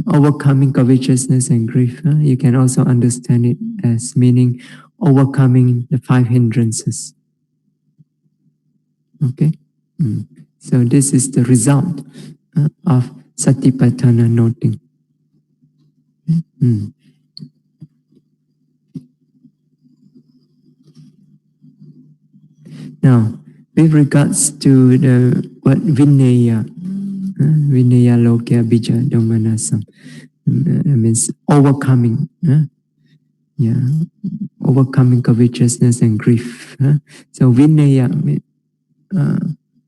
overcoming covetousness and grief. You can also understand it as meaning overcoming the 5 hindrances. Okay? So this is the result of satipatthana noting. Now, with regards to the word vinaya, vinaya lokya bija domanasam, means overcoming, overcoming covetousness and grief. So vinaya,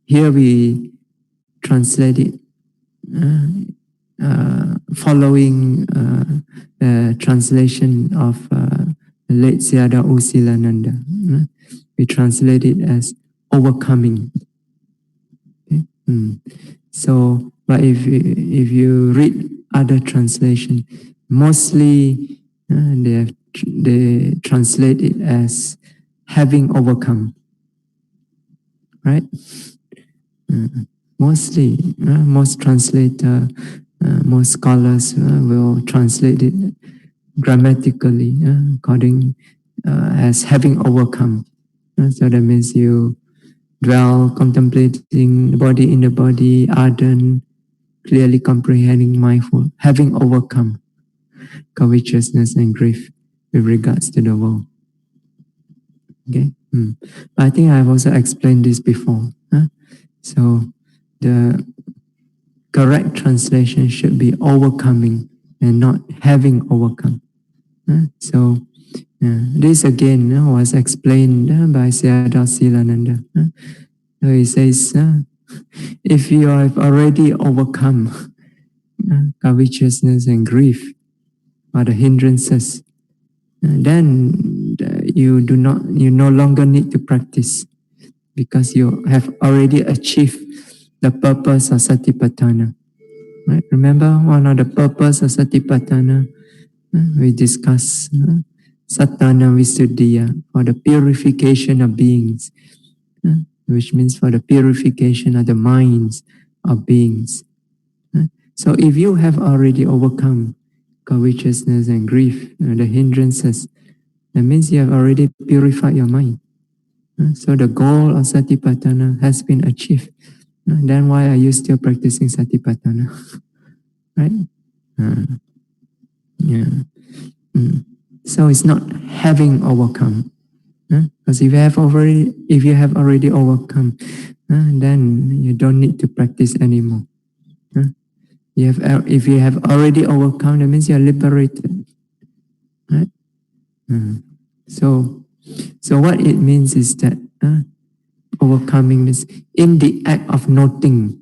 here we translate it following the translation of late Sayadaw U Silananda. We translate it as overcoming. Okay? So, but if you read other translation, mostly they translate it as having overcome, right? Mostly, most translator, most scholars will translate it grammatically according as having overcome. So that means you dwell contemplating the body in the body, ardent, clearly comprehending, mindful, having overcome covetousness and grief with regards to the world. Okay, I think I've also explained this before. So the correct translation should be overcoming and not having overcome. So this again was explained by Sayadaw Silananda. So he says, if you have already overcome covetousness and grief, or the hindrances, then you no longer need to practice, because you have already achieved the purpose of satipatthana. Right? Remember one of the purpose of Satipatthana? We discuss Sattana Visuddhiya, for the purification of beings, which means for the purification of the minds of beings. So if you have already overcome covetousness and grief, the hindrances, that means you have already purified your mind. So the goal of Satipatthana has been achieved. Then why are you still practicing Satipatthana? Right? Yeah. So it's not having overcome. Because if you have already overcome, then you don't need to practice anymore. If you have already overcome, that means you are liberated. Right? So what it means is that overcoming is in the act of noting.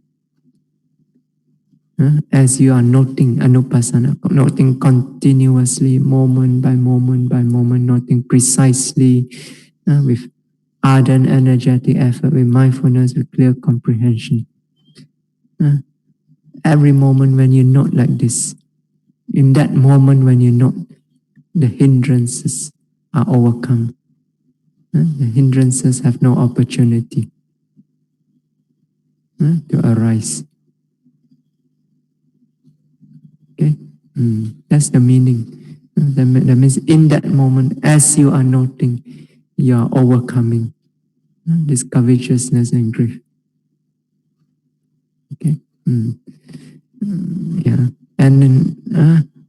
As you are noting anupassana, noting continuously, moment by moment by moment, noting precisely with ardent, energetic effort, with mindfulness, with clear comprehension. Every moment when you note like this, in that moment when you note, the hindrances are overcome. The hindrances have no opportunity to arise. Okay, that's the meaning. That means in that moment, as you are noting, you are overcoming this covetousness and grief. Okay, yeah, and then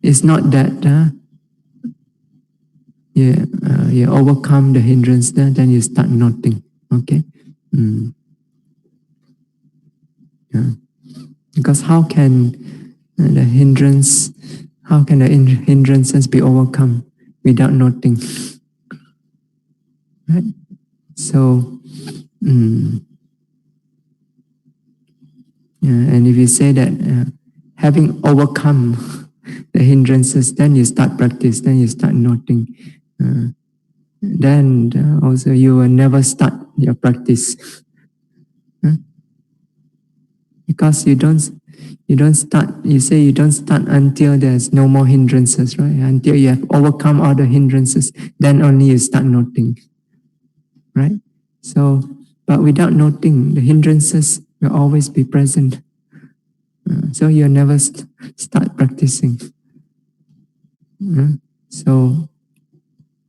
it's not that you overcome the hindrance, then you start noting. Okay, yeah, because how can the hindrances be overcome without noting? Right? So, and if you say that having overcome the hindrances, then you start practice, then you start noting, then also you will never start your practice. Because you don't start, you say you don't start until there's no more hindrances, right? Until you have overcome all the hindrances, then only you start noting, right? So, but without noting, the hindrances will always be present. So you'll never start practicing. So,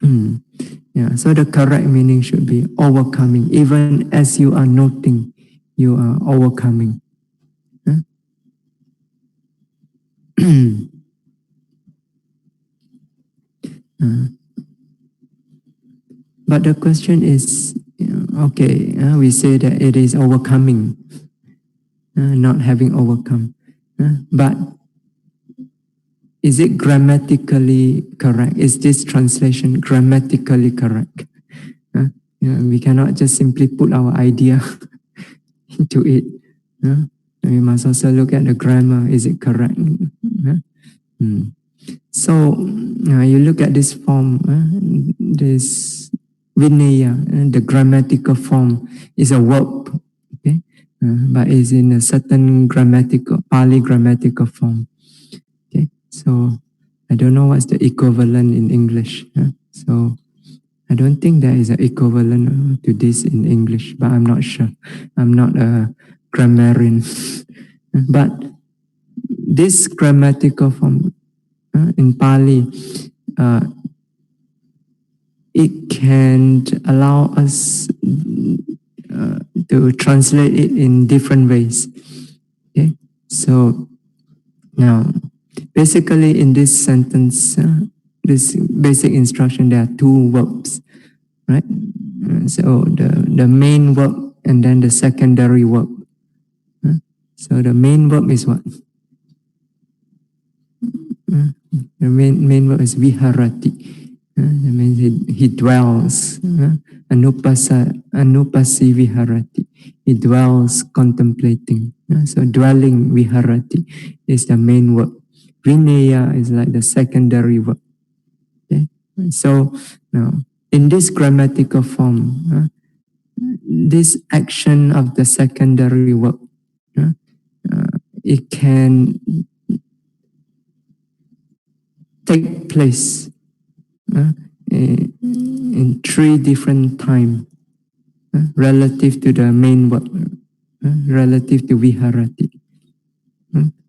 so the correct meaning should be overcoming. Even as you are noting, you are overcoming. But the question is, okay, we say that it is overcoming, not having overcome. But is it grammatically correct? Is this translation grammatically correct? We cannot just simply put our idea into it. We must also look at the grammar. Is it correct? So you look at this form, this vinaya, the grammatical form is a verb, okay? But is in a certain Pali grammatical form. Okay, so I don't know what's the equivalent in English. So I don't think there is an equivalent to this in English, but I'm not sure. I'm not a grammarian. But this grammatical form in Pali, it can allow us to translate it in different ways. Okay, so now basically in this sentence, this basic instruction, there are two verbs, right? So the main verb and then the secondary verb. So the main verb is what? The main verb is viharati. That means he dwells. Anupasi viharati. He dwells contemplating. So dwelling viharati is the main verb. Vinaya is like the secondary verb. Okay? So now in this grammatical form, this action of the secondary verb it can take place in 3 different times relative to the main work, relative to viharati.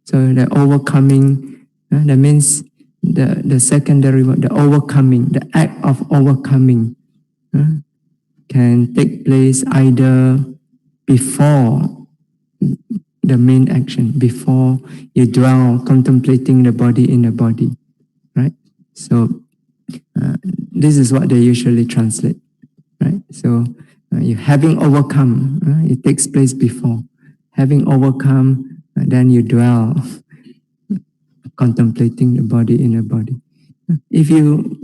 So the overcoming, that means the secondary work, the overcoming, the act of overcoming can take place either before the main action, before you dwell contemplating the body in the body, right? So this is what they usually translate, right? So you having overcome, it takes place before. Having overcome, then you dwell contemplating the body in the body. If you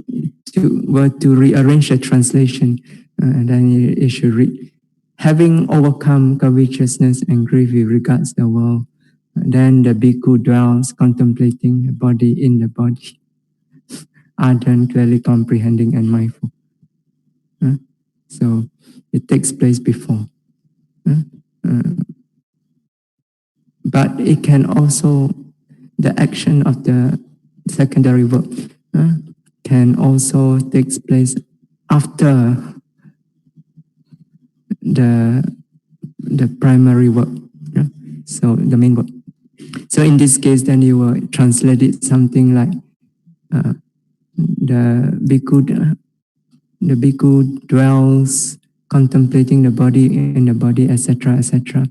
were to rearrange the translation, then you should read, having overcome covetousness and grief with regards to the world, then the bhikkhu dwells contemplating the body in the body, ardent, clearly comprehending and mindful. So it takes place before. But it can also, the action of the secondary work can also take place after the primary work. So the main work. So in this case, then you will translate it something like the bhikkhu dwells contemplating the body in the body, etc., etc.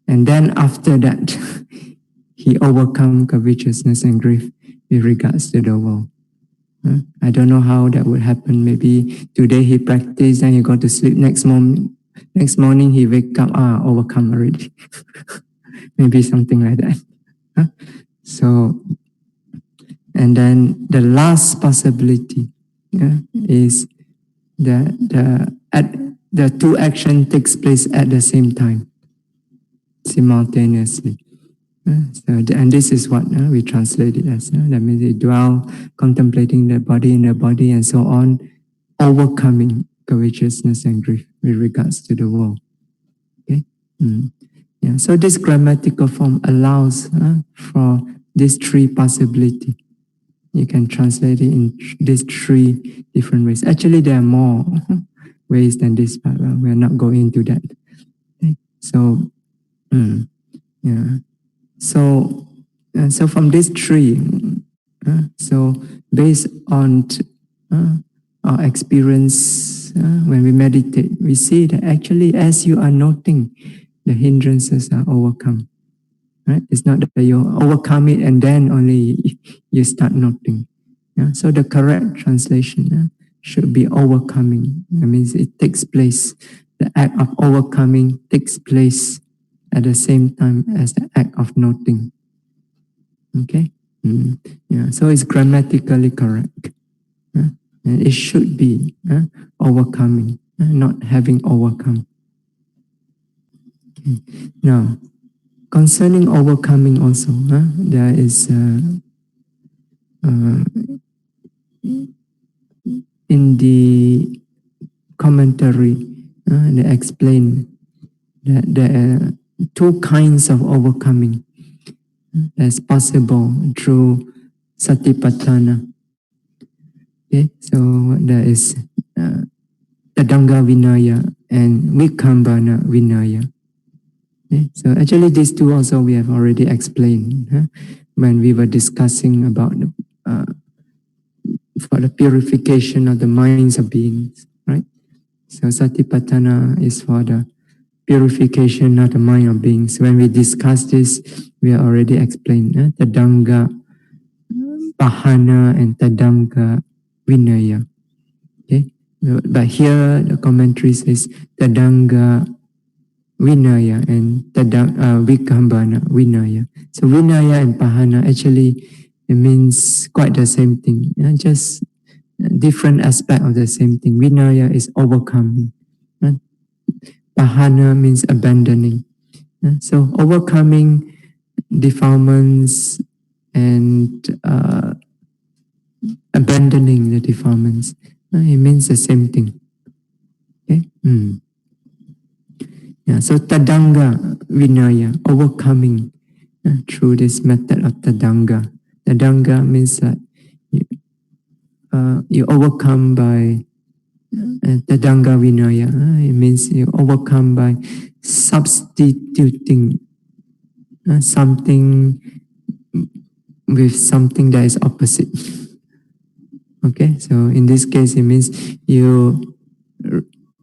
And then after that, he overcome covetousness and grief with regards to the world. I don't know how that would happen. Maybe today he practiced and he go to sleep. Next morning he wake up, overcome already. Maybe something like that. So, and then the last possibility is that the two action takes place at the same time, simultaneously. And this is what we translate it as. That means they dwell contemplating the body in the body and so on, overcoming covetousness and grief with regards to the world. Okay. Yeah. So this grammatical form allows for these 3 possibilities. You can translate it in these 3 different ways. Actually, there are more ways than this, but we are not going into that. Okay. So, yeah. So from these 3, so based on our experience when we meditate, we see that actually as you are noting, the hindrances are overcome. Right? It's not that you overcome it and then only you start noting. So the correct translation should be overcoming. That means it takes place. The act of overcoming takes place at the same time as the act of noting. Okay? Yeah. So it's grammatically correct. And it should be overcoming, not having overcome. Okay. Now, concerning overcoming also, there is in the commentary, they explain that there are 2 kinds of overcoming as possible through satipatthana. Okay, so there is tadanga vinaya and vikambana vinaya. Okay, so actually these 2 also we have already explained when we were discussing about for the purification of the minds of beings, right? So satipatthana is for the purification of the mind of beings. When we discuss this, we already explained tadanga pahana and tadanga vinaya. Okay, but here the commentary says tadanga vinaya and vikambana vinaya. So vinaya and pahana actually it means quite the same thing, just different aspect of the same thing. Vinaya is overcoming. Pahana means abandoning. So overcoming defilements and abandoning the defilements, it means the same thing. Okay. Yeah. So tadanga vinaya, overcoming, through this method of Tadanga. Tadanga means that you overcome by Tadanga Vinaya. It means you overcome by substituting something with something that is opposite. Okay, so in this case, it means you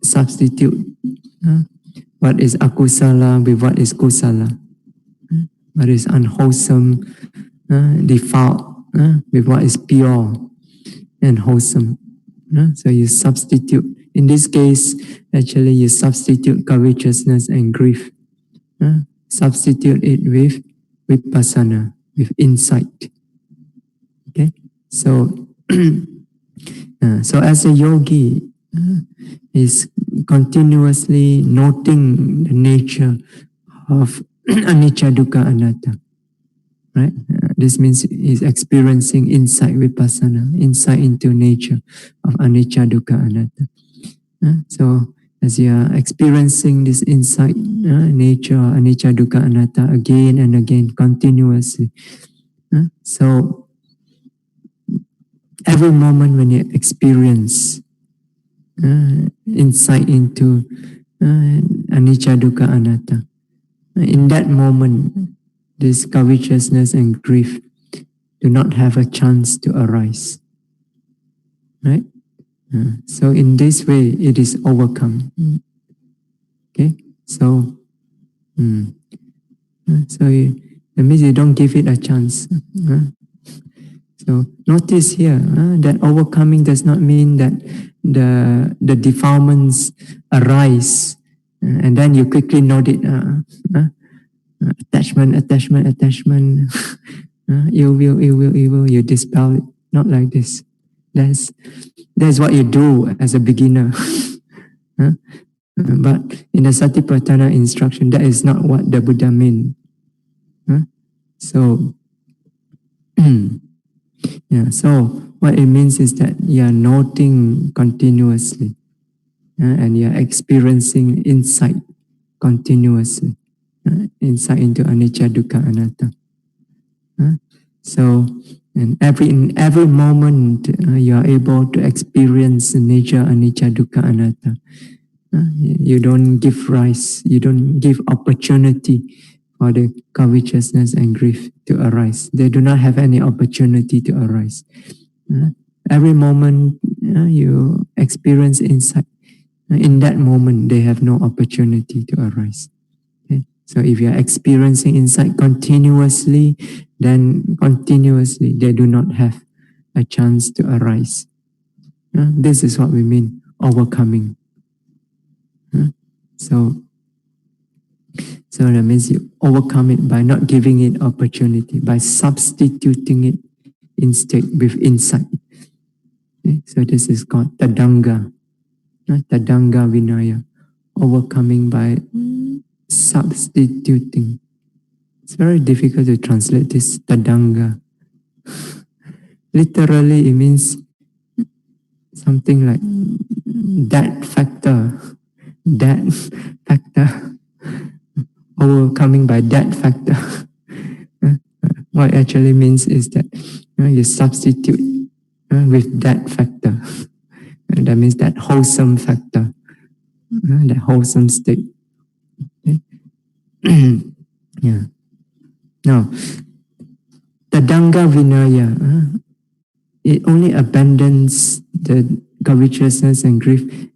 substitute what is akusala with what is kusala, what is unwholesome, defiled with what is pure and wholesome. So you substitute. In this case, actually, you substitute covetousness and grief. Substitute it with Vipassana, with insight. Okay, so so as a yogi is continuously noting the nature of anicca, dukkha, anatta. Right? This means he's experiencing insight vipassana, insight into nature of anicca, dukkha, anatta. So as you are experiencing this insight, nature, anicca, dukkha, anatta again and again, continuously. So every moment when you experience insight into anicca, dukkha, anatta, in that moment, this covetousness and grief do not have a chance to arise. Right? So in this way, it is overcome. Okay? So, that means you don't give it a chance. So notice here that overcoming does not mean that the defilements arise and then you quickly note it. Attachment, ill will, you dispel it. Not like this. That's what you do as a beginner. But in the Satipatthana instruction, that is not what the Buddha meant. So, so what it means is that you are noting continuously and you are experiencing insight continuously. Insight into anicca, dukkha, anatta. So, and in every moment, you are able to experience nature, anicca, dukkha, anatta. You don't give rise, you don't give opportunity for the covetousness and grief to arise. They do not have any opportunity to arise. Every moment you experience insight. In that moment, they have no opportunity to arise. Okay? So if you are experiencing insight continuously, then continuously they do not have a chance to arise. This is what we mean, overcoming. So that means you overcome it by not giving it opportunity, by substituting it instead with insight. Okay? So this is called Tadanga. Tadanga Vinaya, overcoming by substituting. It's very difficult to translate this Tadanga. Literally, it means something like that factor, overcoming by that factor. What it actually means is that you substitute with that factor. That means that wholesome factor, that wholesome state. Okay? Now, Tadanga Vinaya, it only abandons the covetousness and grief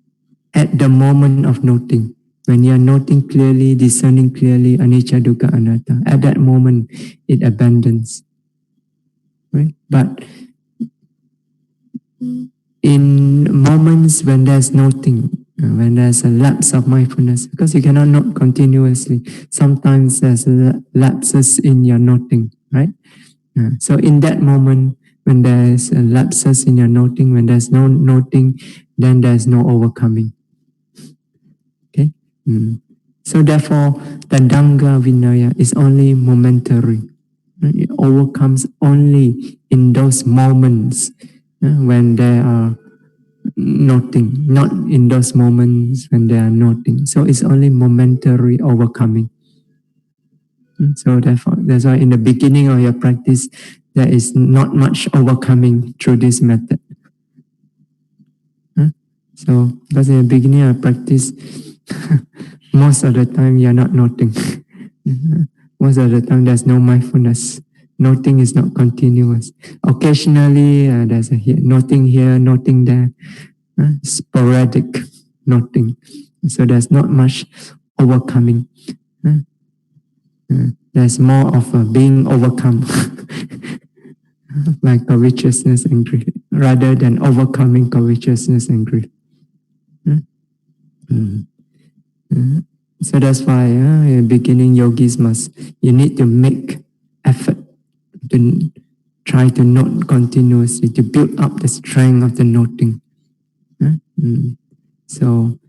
at the moment of noting. When you are noting clearly, discerning clearly, anicca, dukkha, anatta, at that moment it abandons. Right? But in moments when there's noting, when there's a lapse of mindfulness, because you cannot note continuously, sometimes there's lapses in your noting, right? So in that moment, when there's lapses in your noting, when there's no noting, then there's no overcoming. Okay? So therefore, Tadanga Vinaya is only momentary. It overcomes only in those moments when there are noting, not in those moments when they are noting. So it's only momentary overcoming. So therefore, that's why in the beginning of your practice, there is not much overcoming through this method. So, because in the beginning of practice, most of the time you're not noting. Most of the time there's no mindfulness. Noting is not continuous. Occasionally there's a noting here, noting there, sporadic noting. So there's not much overcoming. There's more of being overcome by covetousness and grief, rather than overcoming covetousness and grief. So that's why in the beginning yogis you need to make effort to try to note continuously, to build up the strength of the noting. So,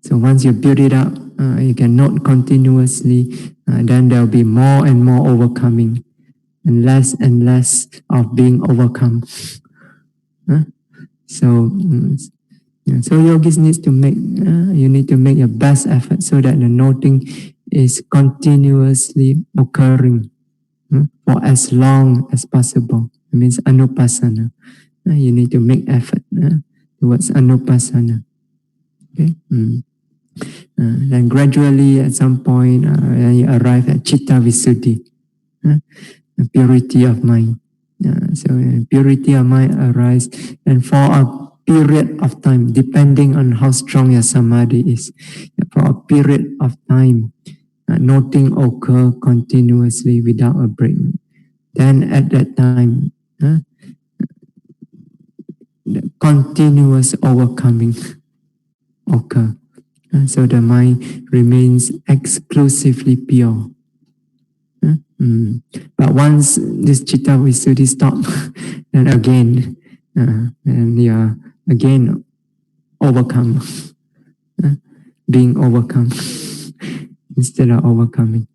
so once you build it up, you can note continuously, then there will be more and more overcoming, and less of being overcome. So yogis needs to make, you need to make your best effort so that the noting is continuously occurring for as long as possible. It means anupassana. You need to make effort towards anupassana. Okay. Then gradually at some point you arrive at citta visuddhi, purity of mind. So purity of mind arises, and for a period of time, depending on how strong your samadhi is, for a period of time, noting occur continuously without a break. Then at that time, the continuous overcoming occur. So the mind remains exclusively pure. But once this citta visuddhi stops, then again, and you are again overcome, being overcome instead of overcoming.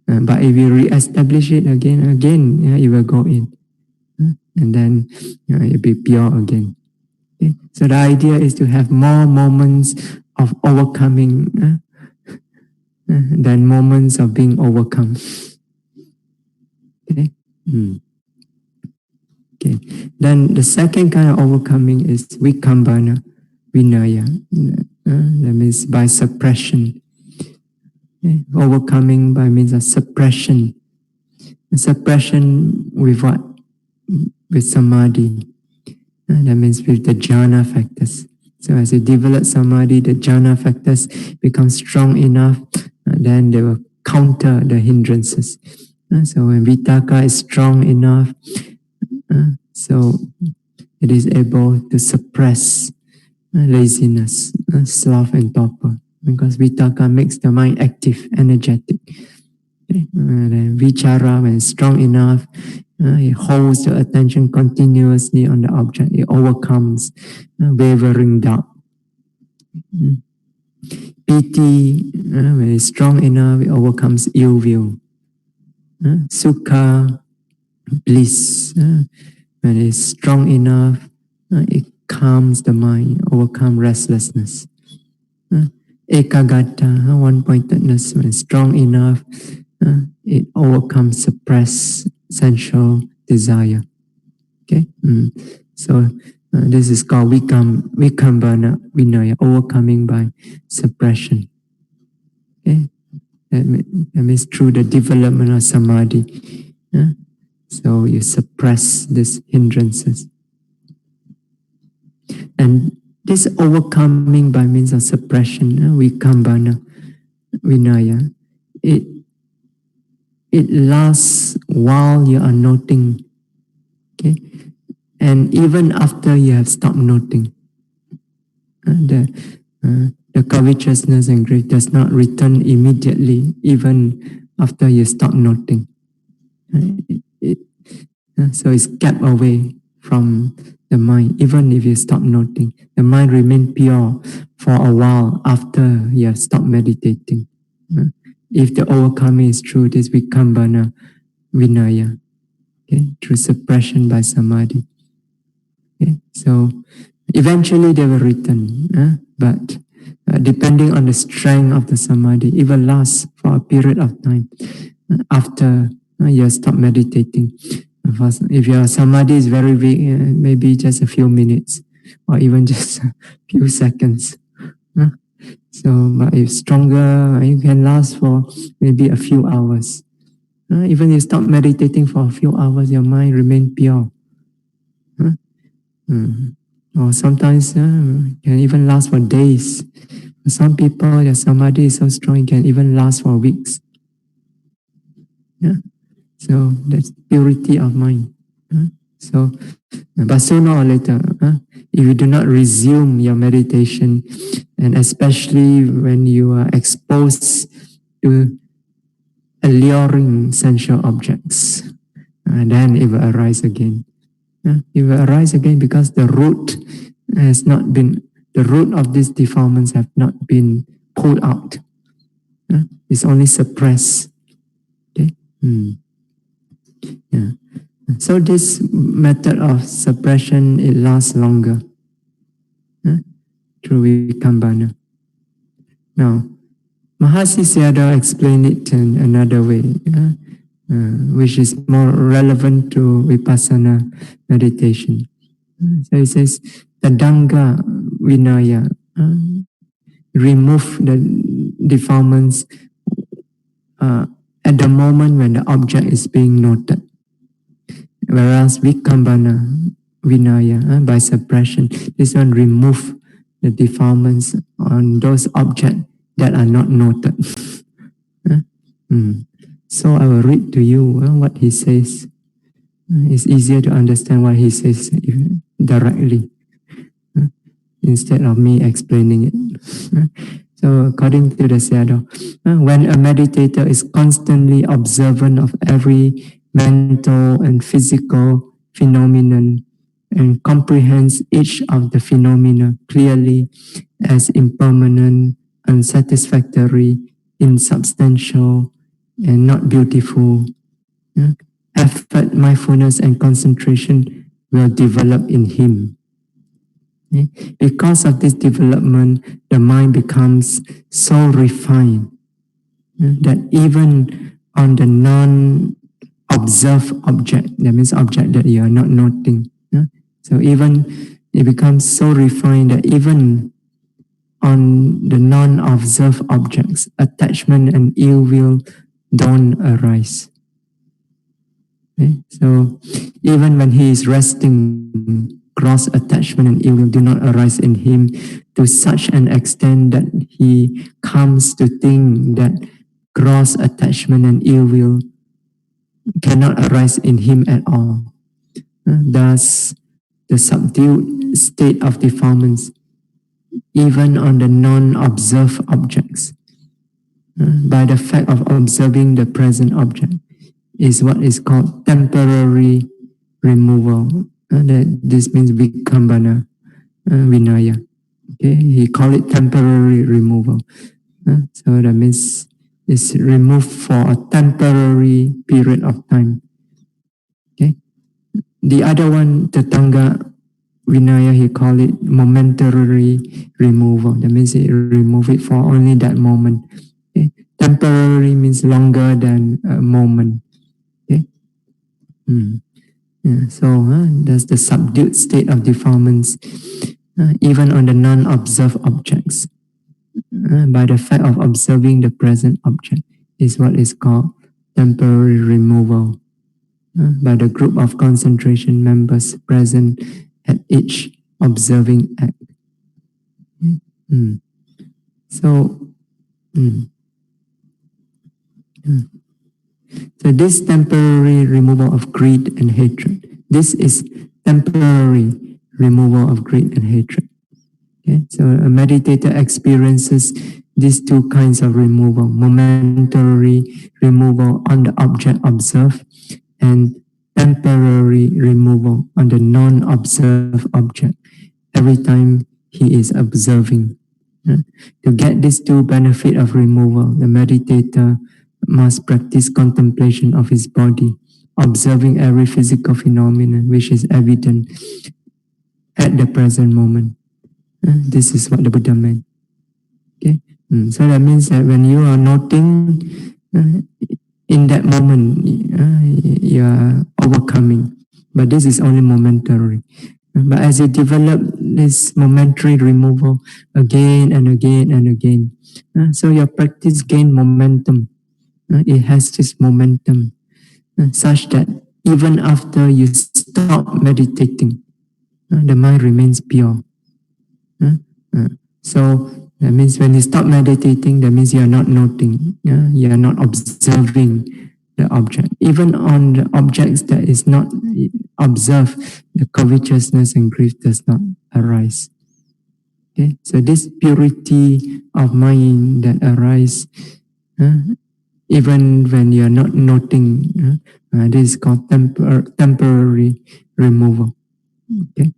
But if you re-establish it again, you will go in, and then you'll be pure again. Okay? So the idea is to have more moments of overcoming than moments of being overcome. Okay. Okay. Then the second kind of overcoming is vikambana vinaya. That means by suppression. Okay. Overcoming by means of suppression. Suppression with what? With samadhi. That means with the jhana factors. So as you develop samadhi, the jhana factors become strong enough, then they will counter the hindrances. So when vitakka is strong enough, so it is able to suppress laziness, sloth and torpor, because vitakka makes the mind active, energetic. Okay? Then vichara, when it's strong enough, it holds the attention continuously on the object. It overcomes wavering doubt. Piti, when it's strong enough, it overcomes ill will. Sukha, bliss, when it's strong enough, it calms the mind, overcomes restlessness. Ekagata, one-pointedness, when it's strong enough, it overcomes suppressed sensual desire. Okay, so this is called vikambana vinaya, overcoming by suppression. Okay, that means through the development of samadhi. So you suppress these hindrances. And this overcoming by means of suppression, vikambana vinaya, it lasts while you are noting. Okay? And even after you have stopped noting. The covetousness and grief does not return immediately, even after you stop noting. So it's kept away from the mind, even if you stop noting. The mind remains pure for a while after you have stopped meditating. If the overcoming is through this vikambana vinaya, okay, through suppression by samadhi. Okay, so eventually they will return, but depending on the strength of the samadhi, it will last for a period of time after you stop meditating. If your samadhi is very weak, maybe just a few minutes or even just a few seconds. So, but if stronger, you can last for maybe a few hours. Even you stop meditating for a few hours, your mind remains pure. Or sometimes can even last for days. For some people, their samadhi is so strong, it can even last for weeks. So that's purity of mind. So, but sooner or later, if you do not resume your meditation, and especially when you are exposed to alluring sensual objects, then it will arise again. It will arise again because the root has not been, the root of these defilements have not been pulled out. It's only suppressed. Okay? Yeah. So this method of suppression, it lasts longer through Vipassana. Now, Mahasi Sayadaw explained it in another way, which is more relevant to Vipassana meditation. So he says, Tadanga Vinaya, remove the defilements at the moment when the object is being noted. Whereas Vikambana Vinaya, by suppression, this one remove the defilements on those objects that are not noted. So I will read to you what he says. It's easier to understand what he says directly instead of me explaining it. So according to the Sayadaw, when a meditator is constantly observant of every mental and physical phenomenon and comprehends each of the phenomena clearly as impermanent, unsatisfactory, insubstantial, and not beautiful, effort, mindfulness, and concentration will develop in him. Because of this development, the mind becomes so refined that even on the non-observed object, that means object that you are not noting. So even it becomes so refined that even on the non-observed objects, attachment and ill will don't arise. So even when he is resting, gross attachment and ill will do not arise in him to such an extent that he comes to think that gross attachment and ill will cannot arise in him at all. Thus, the subdued state of defilements, even on the non-observed objects, by the fact of observing the present object, is what is called temporary removal. This means Vikambana Vinaya. Okay, he called it temporary removal. So that means it's removed for a temporary period of time. Okay, the other one, Tatanga Vinaya, he called it momentary removal. That means he remove it for only that moment. Okay? Temporary means longer than a moment. Okay. Yeah, so that's the subdued state of defilements, even on the non-observed objects, by the fact of observing the present object, is what is called temporary removal by the group of concentration members present at each observing act. So this temporary removal of greed and hatred, this is temporary removal of greed and hatred. Okay? So a meditator experiences these two kinds of removal, momentary removal on the object observed and temporary removal on the non-observed object every time he is observing. To get these two benefits of removal, the meditator must practice contemplation of his body, observing every physical phenomenon which is evident at the present moment. This is what the Buddha meant. Okay? So that means that when you are noting, in that moment, you are overcoming. But this is only momentary. But as you develop this momentary removal again and again and again, so your practice gain momentum. It has this momentum such that even after you stop meditating, the mind remains pure. So that means when you stop meditating, that means you are not noting, you are not observing the object. Even on the objects that is not observed, the covetousness and grief does not arise. Okay, so this purity of mind that arises, even when you are not noting, this is called temporary removal. Okay,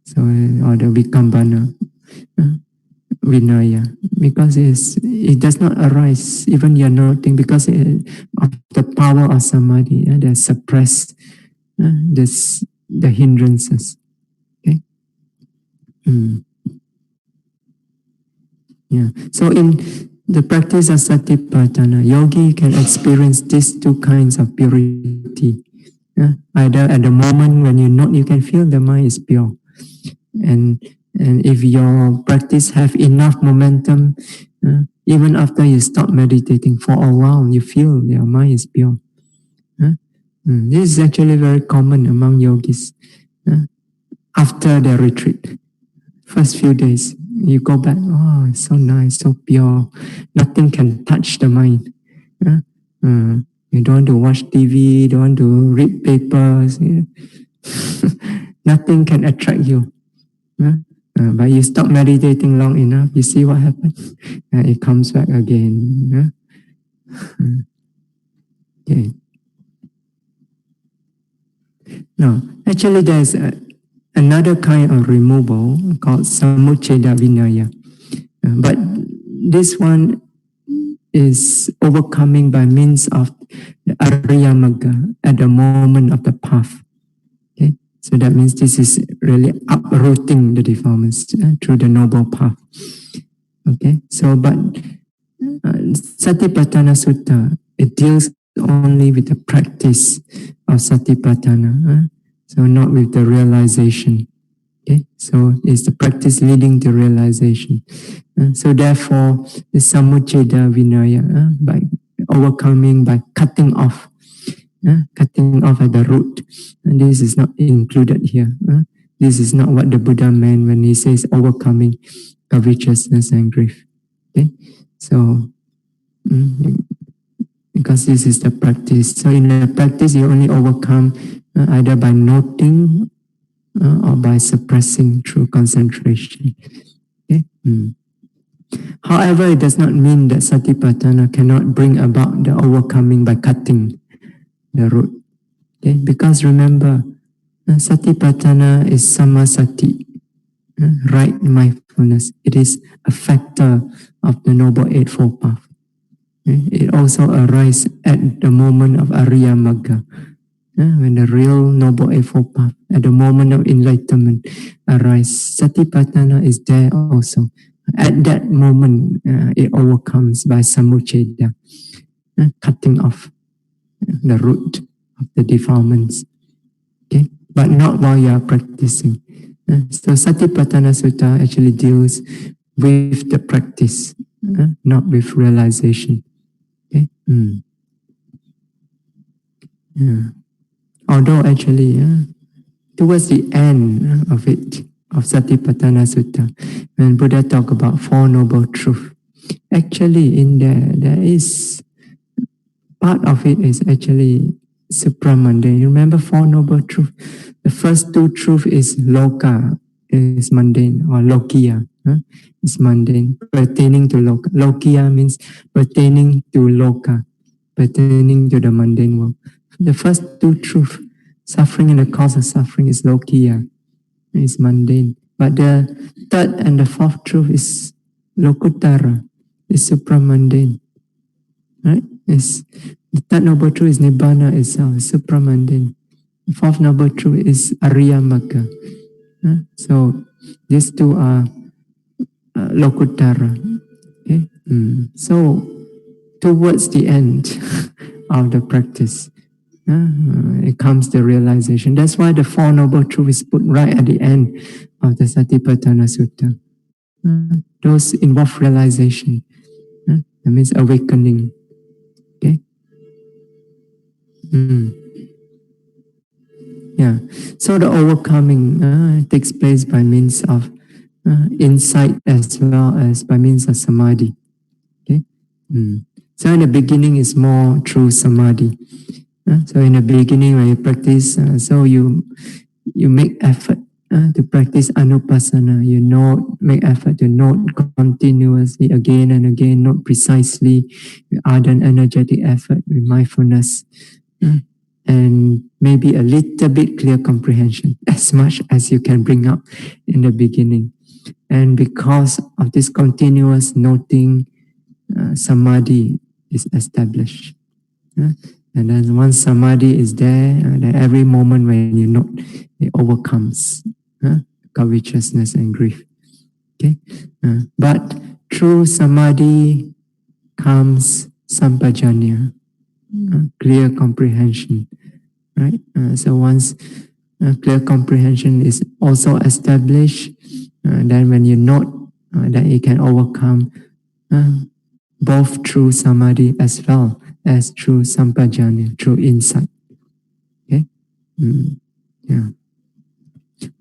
so or the vikambana. Vinaya, because it does not arise, even you're noting, because of the power of samadhi, they suppress the hindrances. Okay. Yeah. So in the practice of satipatthana, yogi can experience these two kinds of purity. Either at the moment when you note, you can feel the mind is pure, and if your practice have enough momentum, even after you stop meditating for a while, you feel your mind is pure. This is actually very common among yogis. After the retreat, first few days, you go back, oh, it's so nice, so pure. Nothing can touch the mind. You don't want to watch TV, don't want to read papers. Nothing can attract you. But you stop meditating long enough, you see what happens? It comes back again. Okay. No, actually there's another kind of removal called samucceda vinaya. But this one is overcoming by means of the ariyamagga at the moment of the path. Okay? So that means this is really uprooting the defilements through the noble path. Okay, so but Satipatthana Sutta, it deals only with the practice of Satipatthana, so not with the realization. Okay, so it's the practice leading to realization. So therefore, the samucceda vinaya, by overcoming, by cutting off at the root. And this is not included here. This is not what the Buddha meant when he says overcoming covetousness and grief. Okay, so because this is the practice. So in the practice, you only overcome either by noting or by suppressing through concentration. Okay? However, it does not mean that Satipatthana cannot bring about the overcoming by cutting the root. Okay? Because remember, Satipatthana is samasati, right mindfulness. It is a factor of the Noble Eightfold Path. Okay? It also arises at the moment of Ariyamagga, when the real Noble Eightfold Path, at the moment of enlightenment, arises. Satipatthana is there also. At that moment, it overcomes by samucceda, cutting off the root of the defilements. Okay, but not while you are practicing. So Satipatthana Sutta actually deals with the practice, not with realization. Okay. Yeah. Although actually, towards the end of it, of Satipatthana Sutta, when Buddha talk about Four Noble Truths, actually in there is part of it is actually supramundane. You remember Four Noble Truths? The first two truths is loka, is mundane, or lokiya, is mundane, pertaining to loka. Lokiya means pertaining to loka, pertaining to the mundane world. The first two truths, suffering and the cause of suffering, is lokiya, is mundane. But the third and the fourth truth is lokuttara, is supramundane. Right? The third noble truth is nibbana itself, is supramundane. The fourth noble truth is ariyamagga. So these two are lokuttara. Okay? So towards the end of the practice, it comes the realization. That's why the Four Noble Truths is put right at the end of the Satipatthana Sutta. Those involve realization. That means awakening. Okay. Yeah. So the overcoming takes place by means of insight as well as by means of samadhi. Okay. So in the beginning is more through samadhi. So in the beginning when you practice, so you make effort to practice anupassana. You make effort to note continuously again and again, note precisely with ardent energetic effort, with mindfulness, and maybe a little bit clear comprehension, as much as you can bring up in the beginning. And because of this continuous noting, samadhi is established. And then once samadhi is there, then every moment when you note, it overcomes covetousness and grief. Okay, but through samadhi comes sampajanya, clear comprehension. Right. So once clear comprehension is also established, then when you note that you can overcome both through samadhi as well as through sampajanya, through insight. Okay. Yeah.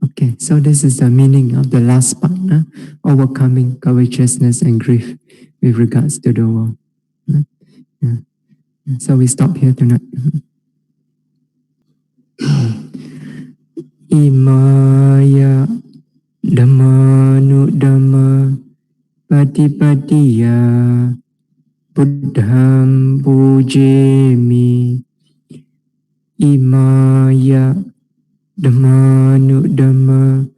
Okay. So this is the meaning of the last part, overcoming covetousness and grief with regards to the world. Yeah. So we stop here tonight. Imaya Dhammanu Dhamma Patipatiya Buddham Pujemi. Imaya Dhammanu Dhamma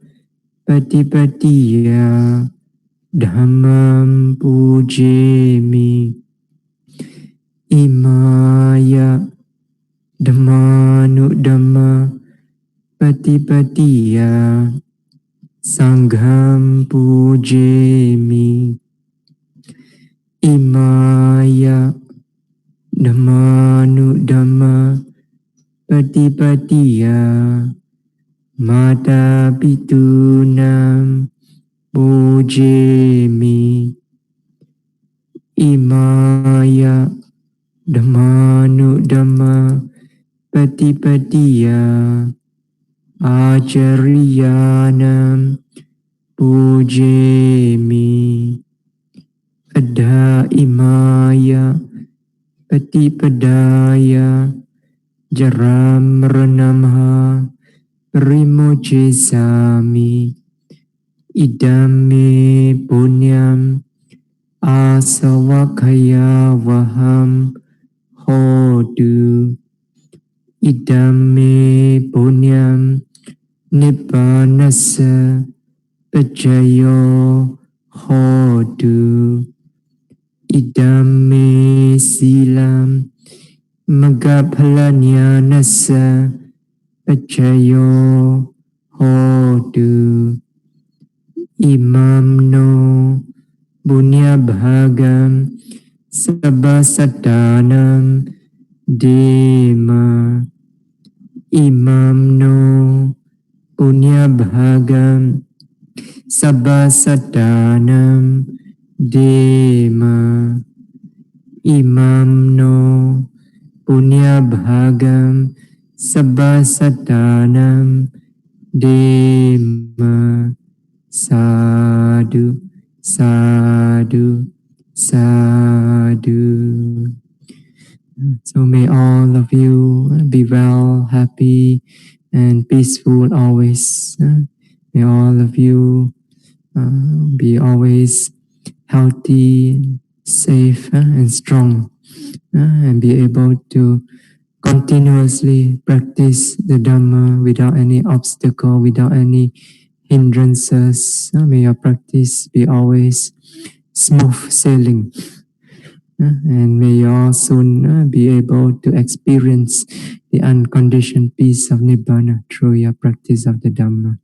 Patipatiya Dhammam Pujemi. Imaya Dhammanu Dhamma Patipatiya Sangham Pujemi. Imaya Dhammanu Dhamma Patipatiya Mata Pitunam Pujemi. Imaya Dhammanu Dhamma Patipatiya Acariyanam Pujemi. Adha imaya Patipadaya Jaram Ranamha Rimocesami. Idame punyam Asawakaya Vaham Hodu. Idame punyam Nibbanasa Pajayo Hodu. Idame silam Magaphalanyanasa Pajayo Hodu. Imam no Bunya Bhagam Sabbasadanam Dema. Imam no Bunya Bhagam Sabbasadanam Dema. Imam no Bunya Bhagam Sabbasadanam Dema. Sadhu, sadhu, sadhu. So may all of you be well, happy, and peaceful always. May all of you be always healthy, safe, and strong, and be able to continuously practice the Dhamma without any obstacle, without any hindrances. May your practice be always smooth sailing. And may you all soon be able to experience the unconditioned peace of Nibbana through your practice of the Dhamma.